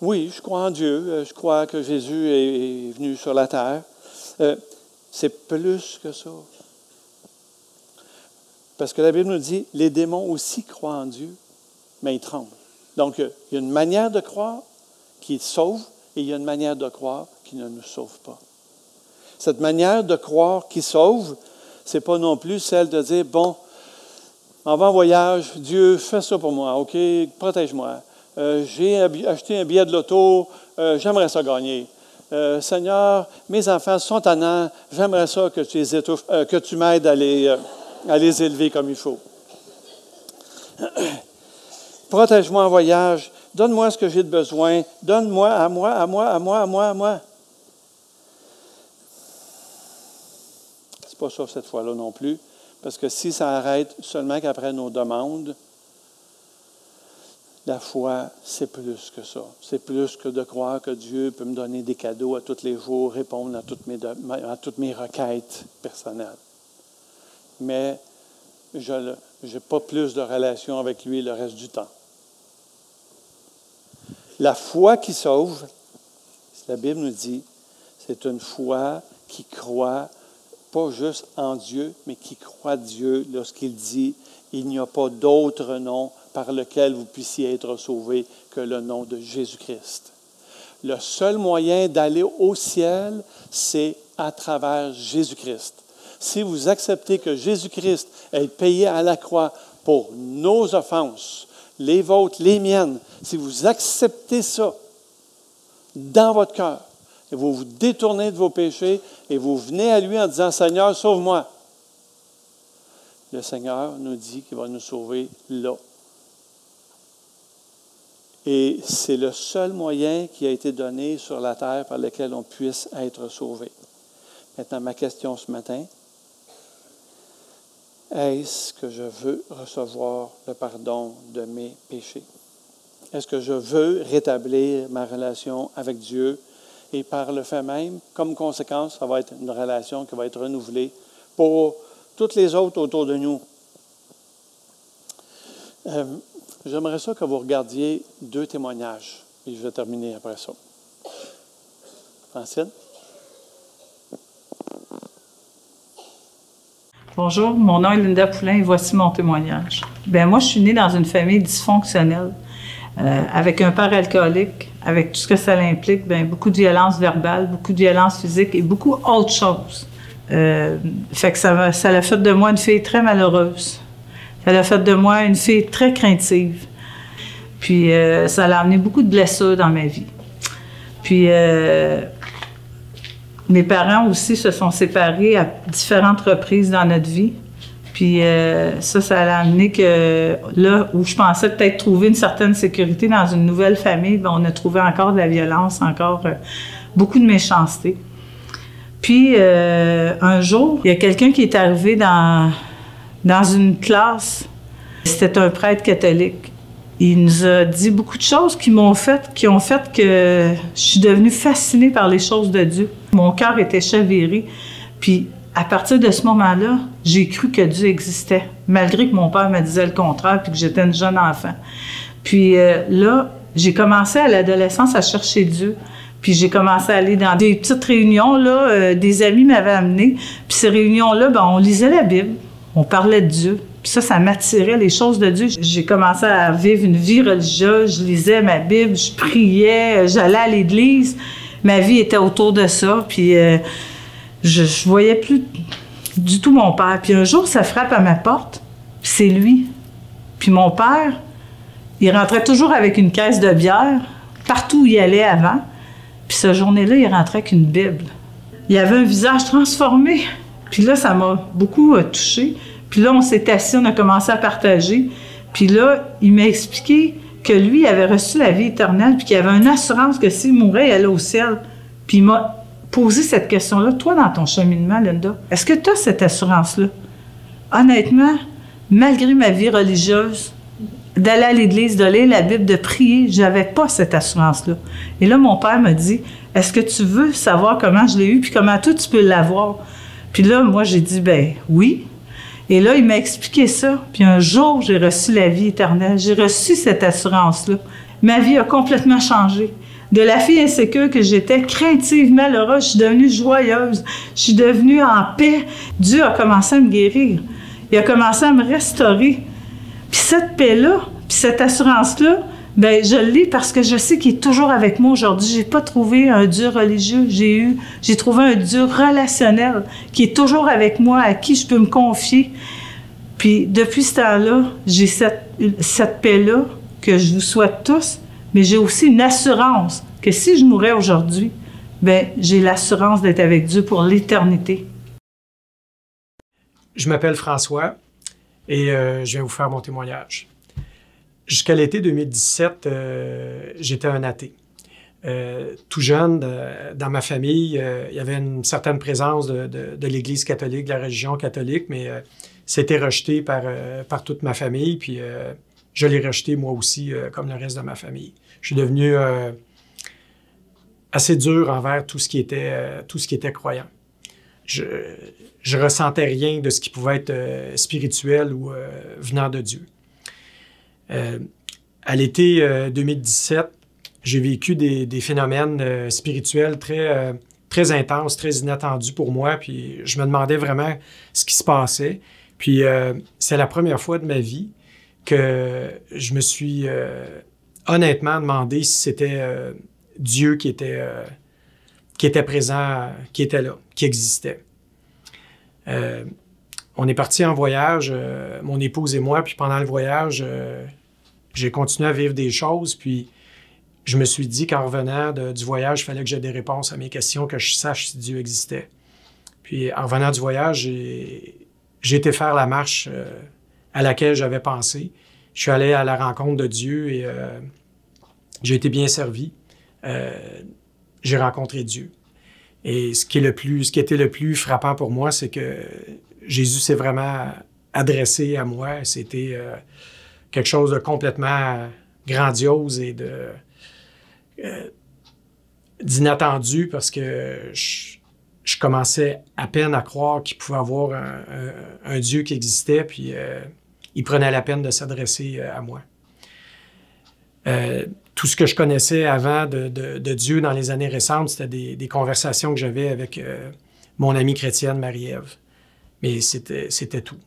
oui, je crois en Dieu, je crois que Jésus est venu sur la terre. C'est plus que ça. Parce que la Bible nous dit, les démons aussi croient en Dieu, mais ils tremblent. Donc, il y a une manière de croire qui sauve et il y a une manière de croire qui ne nous sauve pas. Cette manière de croire qui sauve, ce n'est pas non plus celle de dire, bon, on va en voyage, Dieu, fais ça pour moi, OK, protège-moi. J'ai acheté un billet de loto, j'aimerais ça gagner. Seigneur, mes enfants sont tannants, j'aimerais ça que tu les étouffes, que tu m'aides à les élever comme il faut. Protège-moi en voyage, donne-moi ce que j'ai de besoin, donne-moi à moi. C'est pas ça cette fois-là non plus, parce que si ça arrête seulement qu'après nos demandes, la foi, c'est plus que ça. C'est plus que de croire que Dieu peut me donner des cadeaux à tous les jours, répondre à toutes mes requêtes personnelles. Mais je n'ai pas plus de relation avec lui le reste du temps. La foi qui sauve, la Bible nous dit, c'est une foi qui croit pas juste en Dieu, mais qui croit Dieu lorsqu'il dit « Il n'y a pas d'autre nom par lequel vous puissiez être sauvés que le nom de Jésus-Christ. » Le seul moyen d'aller au ciel, c'est à travers Jésus-Christ. Si vous acceptez que Jésus-Christ ait payé à la croix pour nos offenses, les vôtres, les miennes, si vous acceptez ça dans votre cœur, et vous vous détournez de vos péchés et vous venez à lui en disant « Seigneur, sauve-moi », le Seigneur nous dit qu'il va nous sauver là. Et c'est le seul moyen qui a été donné sur la terre par lequel on puisse être sauvé. Maintenant, ma question ce matin, est-ce que je veux recevoir le pardon de mes péchés? Est-ce que je veux rétablir ma relation avec Dieu? Et par le fait même, comme conséquence, ça va être une relation qui va être renouvelée pour toutes les autres autour de nous. J'aimerais ça que vous regardiez 2 témoignages. Et je vais terminer après ça. Francine? Bonjour, mon nom est Linda Poulin et voici mon témoignage. Moi, je suis née dans une famille dysfonctionnelle, avec un père alcoolique, avec tout ce que ça implique, beaucoup de violence verbale, beaucoup de violence physique et beaucoup d'autres choses. Fait que ça a fait de moi une fille très malheureuse. Ça a fait de moi une fille très craintive. Puis ça a amené beaucoup de blessures dans ma vie. Puis mes parents aussi se sont séparés à différentes reprises dans notre vie. Puis ça a amené que là où je pensais peut-être trouver une certaine sécurité dans une nouvelle famille, on a trouvé encore de la violence, encore beaucoup de méchanceté. Puis un jour, il y a quelqu'un qui est arrivé dans une classe. C'était un prêtre catholique. Il nous a dit beaucoup de choses qui ont fait que je suis devenue fascinée par les choses de Dieu. Mon cœur était chaviré. Puis à partir de ce moment-là, j'ai cru que Dieu existait, malgré que mon père me disait le contraire puis que j'étais une jeune enfant. Puis là, j'ai commencé à l'adolescence à chercher Dieu. Puis j'ai commencé à aller dans des petites réunions, là, des amis m'avaient amené. Puis ces réunions-là, on lisait la Bible, on parlait de Dieu. Puis ça m'attirait, les choses de Dieu. J'ai commencé à vivre une vie religieuse, je lisais ma Bible, je priais, j'allais à l'église. Ma vie était autour de ça, puis je voyais plus du tout mon père. Puis un jour, ça frappe à ma porte, puis c'est lui. Puis mon père, il rentrait toujours avec une caisse de bière, partout où il allait avant. Puis cette journée-là, il rentrait avec une Bible. Il avait un visage transformé. Puis là, ça m'a beaucoup touchée. Puis là, on s'est assis, on a commencé à partager. Puis là, il m'a expliqué que lui avait reçu la vie éternelle, puis qu'il avait une assurance que s'il mourait, il allait au ciel. Puis il m'a posé cette question-là. Toi, dans ton cheminement, Linda, est-ce que tu as cette assurance-là? Honnêtement, malgré ma vie religieuse, d'aller à l'église, de lire la Bible, de prier, j'avais pas cette assurance-là. Et là, mon père m'a dit, est-ce que tu veux savoir comment je l'ai eu, puis comment toi, tu peux l'avoir? Puis là, moi, j'ai dit, oui. Et là, il m'a expliqué ça. Puis un jour, j'ai reçu la vie éternelle. J'ai reçu cette assurance-là. Ma vie a complètement changé. De la fille insécure que j'étais, craintive, malheureuse, je suis devenue joyeuse. Je suis devenue en paix. Dieu a commencé à me guérir. Il a commencé à me restaurer. Puis cette paix-là, puis cette assurance-là, bien, je l'ai parce que je sais qu'il est toujours avec moi aujourd'hui. J'ai pas trouvé un Dieu religieux. J'ai trouvé un Dieu relationnel qui est toujours avec moi, à qui je peux me confier. Puis depuis ce temps-là, j'ai cette paix-là que je vous souhaite tous, mais j'ai aussi une assurance que si je mourais aujourd'hui, bien, j'ai l'assurance d'être avec Dieu pour l'éternité. Je m'appelle François et je viens vous faire mon témoignage. Jusqu'à l'été 2017, j'étais un athée. Tout jeune, dans ma famille, il y avait une certaine présence de l'Église catholique, de la religion catholique, mais c'était rejeté par toute ma famille, puis je l'ai rejeté moi aussi, comme le reste de ma famille. Je suis devenu assez dur envers tout ce qui était croyant. Je ressentais rien de ce qui pouvait être spirituel ou venant de Dieu. À l'été 2017, j'ai vécu des phénomènes spirituels très intenses, très inattendus pour moi, puis je me demandais vraiment ce qui se passait. Puis c'est la première fois de ma vie que je me suis honnêtement demandé si c'était Dieu qui était présent, qui était là, qui existait. On est parti en voyage, mon épouse et moi, puis pendant le voyage, j'ai continué à vivre des choses, puis je me suis dit qu'en revenant du voyage, il fallait que j'aie des réponses à mes questions, que je sache si Dieu existait. Puis en revenant du voyage, j'ai été faire la marche à laquelle j'avais pensé. Je suis allé à la rencontre de Dieu et j'ai été bien servi. J'ai rencontré Dieu. Et ce qui était le plus frappant pour moi, c'est que Jésus s'est vraiment adressé à moi. C'était quelque chose de complètement grandiose et d'inattendu parce que je commençais à peine à croire qu'il pouvait avoir un Dieu qui existait, puis il prenait la peine de s'adresser à moi. Tout ce que je connaissais avant de Dieu dans les années récentes, c'était des conversations que j'avais avec mon amie chrétienne Marie-Ève. Mais c'était tout.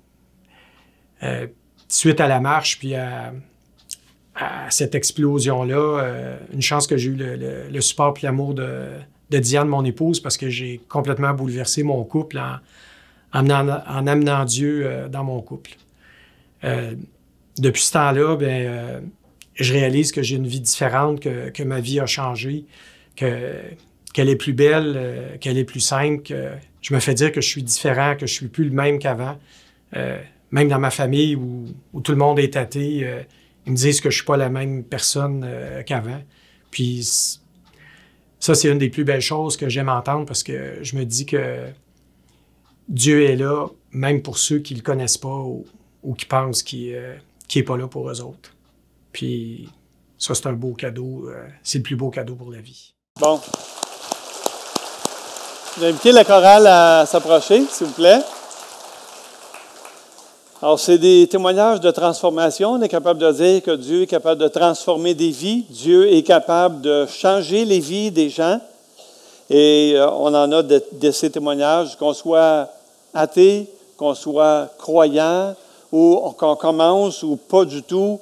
Suite à la marche, puis à cette explosion-là, une chance que j'ai eu le support et l'amour de Diane, mon épouse, parce que j'ai complètement bouleversé mon couple en amenant Dieu dans mon couple. Depuis ce temps-là, je réalise que j'ai une vie différente, que ma vie a changé, qu'elle est plus belle, qu'elle est plus simple, que je me fais dire que je suis différent, que je suis plus le même qu'avant. Même dans ma famille où tout le monde est athée, ils me disent que je suis pas la même personne qu'avant. Puis ça, c'est une des plus belles choses que j'aime entendre parce que je me dis que Dieu est là, même pour ceux qui le connaissent pas ou qui pensent qu'il est pas là pour eux autres. Puis ça, c'est un beau cadeau. C'est le plus beau cadeau pour la vie. Bon. Je vais inviter la chorale à s'approcher, s'il vous plaît. Alors, c'est des témoignages de transformation. On est capable de dire que Dieu est capable de transformer des vies. Dieu est capable de changer les vies des gens. Et on en a de ces témoignages, qu'on soit athée, qu'on soit croyant, ou qu'on commence ou pas du tout.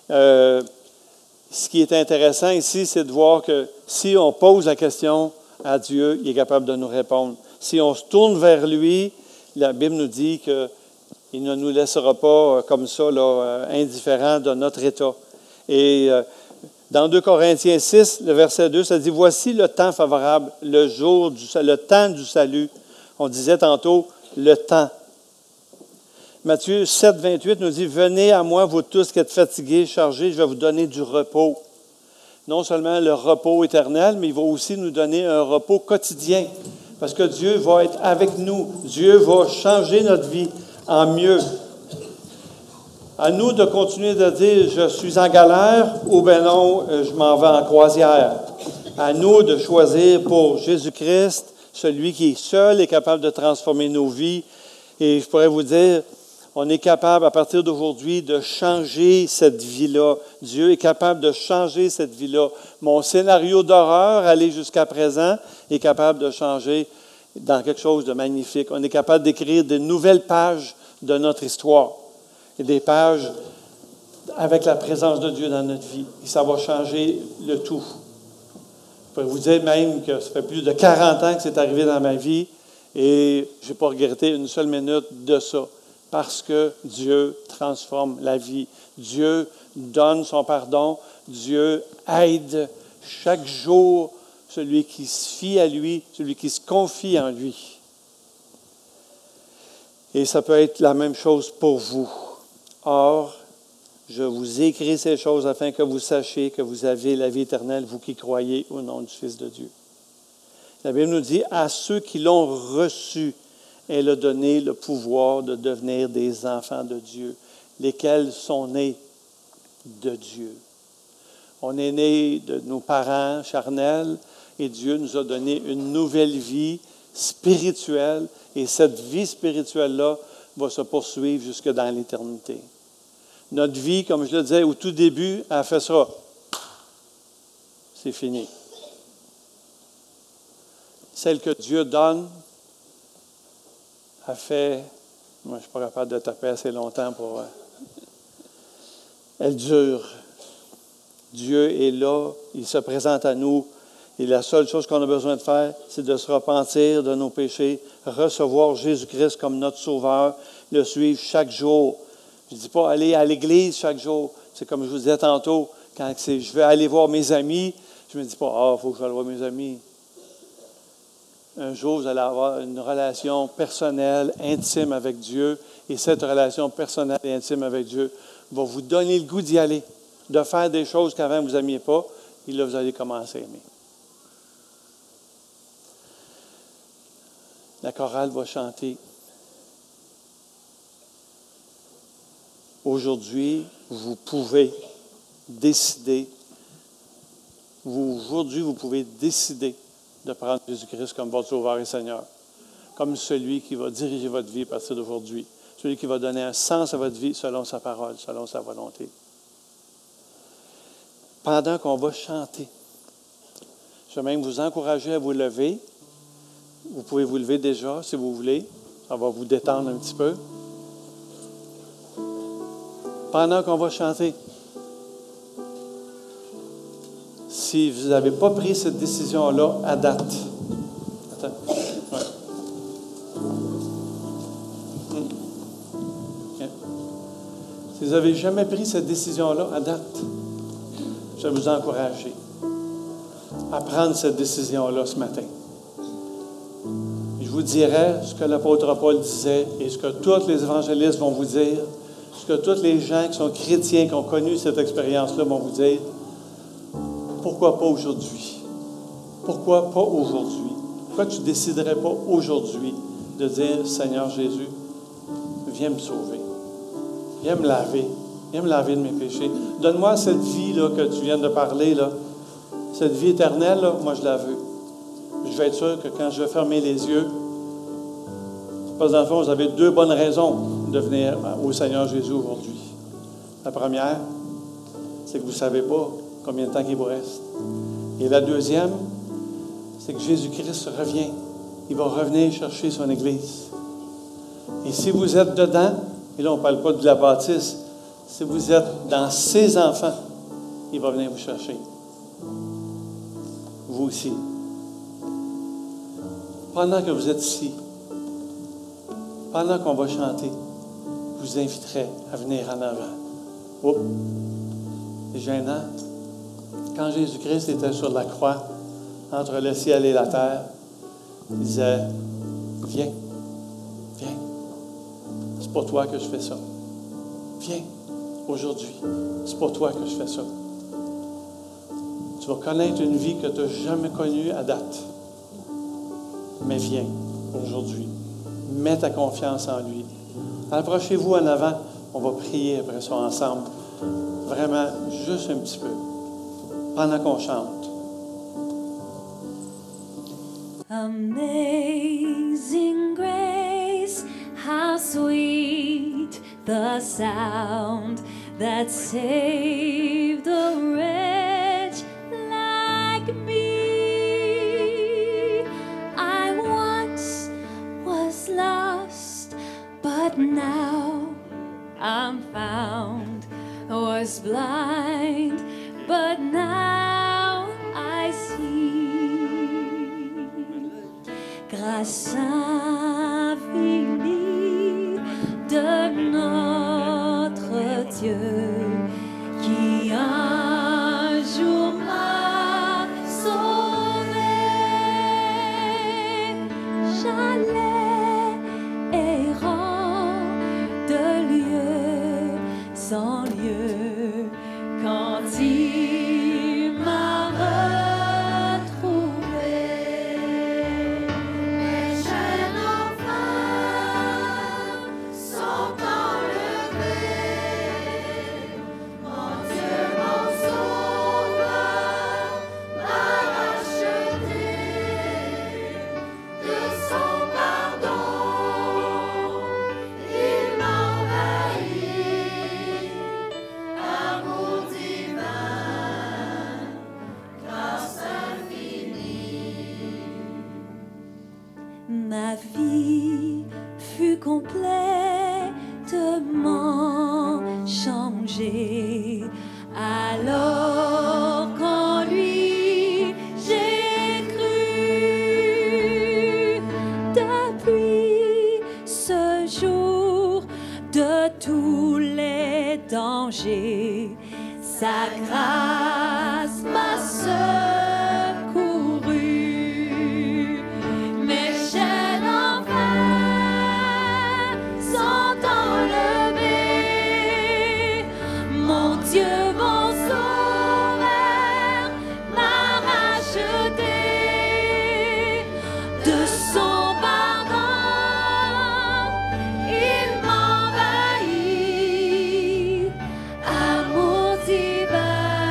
Ce qui est intéressant ici, c'est de voir que si on pose la question à Dieu, il est capable de nous répondre. Si on se tourne vers lui, la Bible nous dit qu'il ne nous laissera pas comme ça, là, indifférents de notre état. Et dans 2 Corinthiens 6, le verset 2, ça dit « Voici le temps favorable, le temps du salut. » On disait tantôt « le temps ». Matthieu 7, 28 nous dit « Venez à moi, vous tous qui êtes fatigués, chargés, je vais vous donner du repos. » Non seulement le repos éternel, mais il va aussi nous donner un repos quotidien. Parce que Dieu va être avec nous. Dieu va changer notre vie en mieux. À nous de continuer de dire « Je suis en galère » ou « Ben non, je m'en vais en croisière ». À nous de choisir pour Jésus-Christ, celui qui est seul et capable de transformer nos vies. Et je pourrais vous dire, On est capable, à partir d'aujourd'hui, de changer cette vie-là. Dieu est capable de changer cette vie-là. Mon scénario d'horreur, allé jusqu'à présent, est capable de changer dans quelque chose de magnifique. On est capable d'écrire de nouvelles pages de notre histoire. Et des pages avec la présence de Dieu dans notre vie. Et ça va changer le tout. Je peux vous dire même que ça fait plus de 40 ans que c'est arrivé dans ma vie et je n'ai pas regretté une seule minute de ça. Parce que Dieu transforme la vie. Dieu donne son pardon. Dieu aide chaque jour celui qui se fie à lui, celui qui se confie en lui. Et ça peut être la même chose pour vous. Or, je vous écris ces choses afin que vous sachiez que vous avez la vie éternelle, vous qui croyez au nom du Fils de Dieu. La Bible nous dit, à ceux qui l'ont reçu, elle a donné le pouvoir de devenir des enfants de Dieu, lesquels sont nés de Dieu. On est nés de nos parents charnels et Dieu nous a donné une nouvelle vie spirituelle et cette vie spirituelle-là va se poursuivre jusque dans l'éternité. Notre vie, comme je le disais au tout début, elle fait ça. C'est fini. Celle que Dieu donne, a fait, moi je ne suis pas capable de taper assez longtemps pour... elle dure. Dieu est là, il se présente à nous, et la seule chose qu'on a besoin de faire, c'est de se repentir de nos péchés, recevoir Jésus-Christ comme notre Sauveur, le suivre chaque jour. Je ne dis pas aller à l'église chaque jour. C'est comme je vous disais tantôt, quand je vais aller voir mes amis, je ne me dis pas, il faut que je aille voir mes amis. Un jour, vous allez avoir une relation personnelle, intime avec Dieu, et cette relation personnelle et intime avec Dieu va vous donner le goût d'y aller, de faire des choses qu'avant vous n'aimiez pas, et là, vous allez commencer à aimer. La chorale va chanter. Aujourd'hui, vous pouvez décider, aujourd'hui, vous pouvez décider de prendre Jésus-Christ comme votre Sauveur et Seigneur, comme celui qui va diriger votre vie à partir d'aujourd'hui, celui qui va donner un sens à votre vie selon sa parole, selon sa volonté. Pendant qu'on va chanter, je vais même vous encourager à vous lever. Vous pouvez vous lever déjà, si vous voulez. Ça va vous détendre un petit peu. Pendant qu'on va chanter, si vous n'avez pas pris cette décision-là à date. Attends. Ouais. Okay. Si vous n'avez jamais pris cette décision-là à date, je vais vous encourager à prendre cette décision-là ce matin. Je vous dirai ce que l'apôtre Paul disait et ce que tous les évangélistes vont vous dire, ce que tous les gens qui sont chrétiens, qui ont connu cette expérience-là vont vous dire. Pourquoi pas aujourd'hui? Pourquoi pas aujourd'hui? Pourquoi tu ne déciderais pas aujourd'hui de dire, Seigneur Jésus, viens me sauver, viens me laver de mes péchés. Donne-moi cette vie là, que tu viens de parler, là, cette vie éternelle, là, moi je la veux. Je vais être sûr que quand je vais fermer les yeux, parce que dans le fond, vous avez deux bonnes raisons de venir au Seigneur Jésus aujourd'hui. La première, c'est que vous ne savez pas combien de temps il vous reste. Et la deuxième, c'est que Jésus-Christ revient. Il va revenir chercher son Église. Et si vous êtes dedans, et là on ne parle pas de la bâtisse, si vous êtes dans ses enfants, il va venir vous chercher. Vous aussi. Pendant que vous êtes ici, pendant qu'on va chanter, je vous inviterai à venir en avant. Oups! C'est gênant. Quand Jésus-Christ était sur la croix, entre le ciel et la terre, il disait, viens, viens. C'est pour toi que je fais ça. Viens, aujourd'hui. C'est pour toi que je fais ça. Tu vas connaître une vie que tu n'as jamais connue à date. Mais viens, aujourd'hui. Mets ta confiance en lui. Approchez-vous en avant. On va prier après ça ensemble. Vraiment, juste un petit peu. Pendant qu'on chante. Amazing grace, how sweet the sound that saved a wretch like me. I once was lost, but now I'm found. Was blind, but now I see. Grâce infinie de notre Dieu qui un jour m'a sauvé. J'allais errant de lieu sans lieu quand il m'a retrouvé. Mes jeunes enfants sont enlevés. Mon Dieu, mon Sauveur, m'a racheté de son pardon. Il m'envahit. Amour divin, grâce infinie. Ma vie fut complètement changée. Alors qu'en lui j'ai cru, depuis ce jour de tous les dangers, sa grâce m'a secouru. Mes chaînes enfants sont enlevées. Mon Dieu, mon Sauveur, m'a racheté de son pardon. Il m'envahit. Amour divin,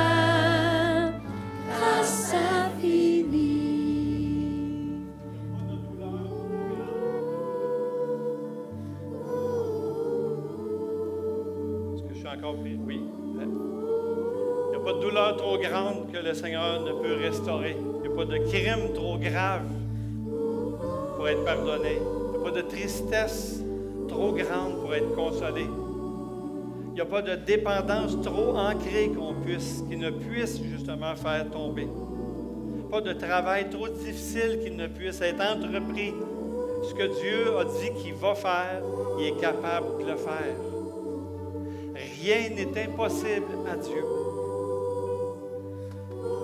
grâce infinie. Est-ce que je suis encore pris? Oui. Il n'y a pas de douleur trop grande que le Seigneur ne peut restaurer. Il n'y a pas de crime trop grave pour être pardonné. Il n'y a pas de tristesse trop grande pour être consolé. Il n'y a pas de dépendance trop ancrée qui ne puisse justement faire tomber. Pas de travail trop difficile qui ne puisse être entrepris. Ce que Dieu a dit qu'il va faire, il est capable de le faire. Rien n'est impossible à Dieu.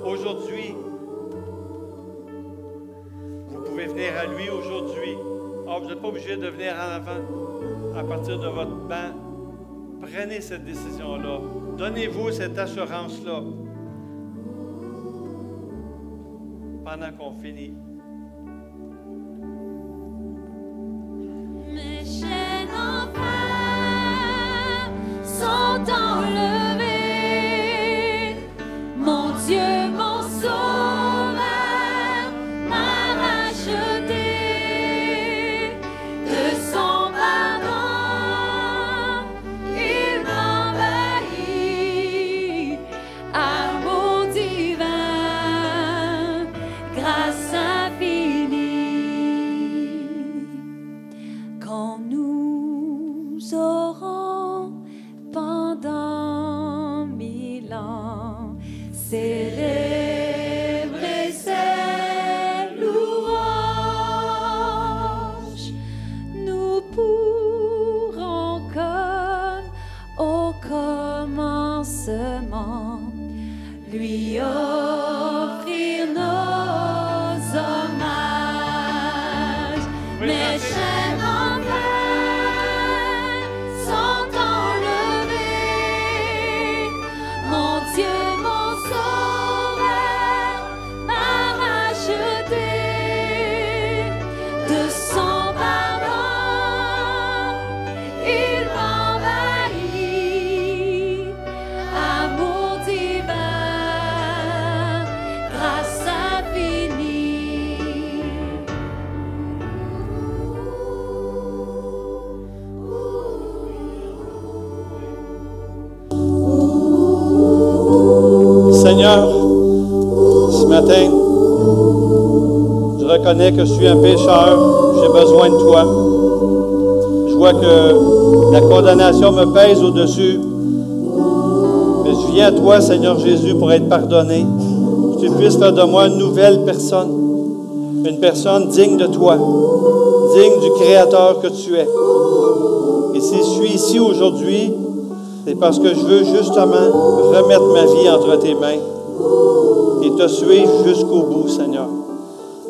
Aujourd'hui, vous pouvez venir à lui aujourd'hui. Ah, vous n'êtes pas obligé de venir en avant à partir de votre banc. Prenez cette décision-là. Donnez-vous cette assurance-là. Pendant qu'on finit. Mes chaînes enfants sont enlevées. Mon Dieu, mon Sauveur, m'a racheté de son pardon. Il m'envahit. Amour divin, grâce infinie. Je reconnais que je suis un pécheur, j'ai besoin de toi. Je vois que la condamnation me pèse au-dessus. Mais je viens à toi, Seigneur Jésus, pour être pardonné. Que tu puisses faire de moi une nouvelle personne. Une personne digne de toi, digne du Créateur que tu es. Et si je suis ici aujourd'hui, c'est parce que je veux justement remettre ma vie entre tes mains et te suivre jusqu'au bout, Seigneur.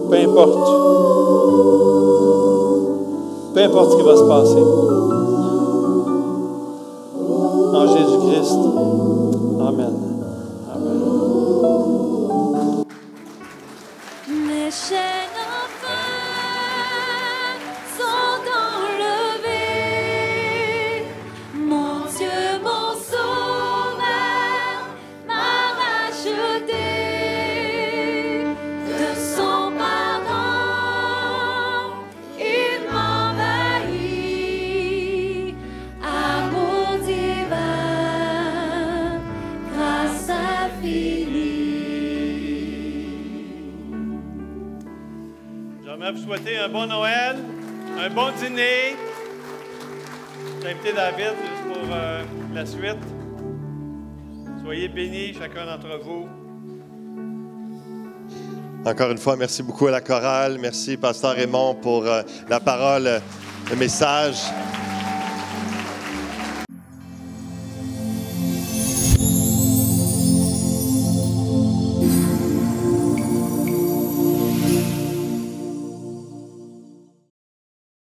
Peu importe. Peu importe ce qui va se passer. En Jésus-Christ. Amen. Amen. Mes chaînes enfin sont enlevées. Mon Dieu, mon Sauveur, m'a racheté. De son pardon, il m'envahit. Amour divin, grâce infinie. J'aimerais vous souhaiter un bon Noël, un bon dîner. J'ai invité David juste pour la suite. Soyez bénis, chacun d'entre vous. Encore une fois, merci beaucoup à la chorale. Merci, Pasteur Raymond, pour la parole, le message.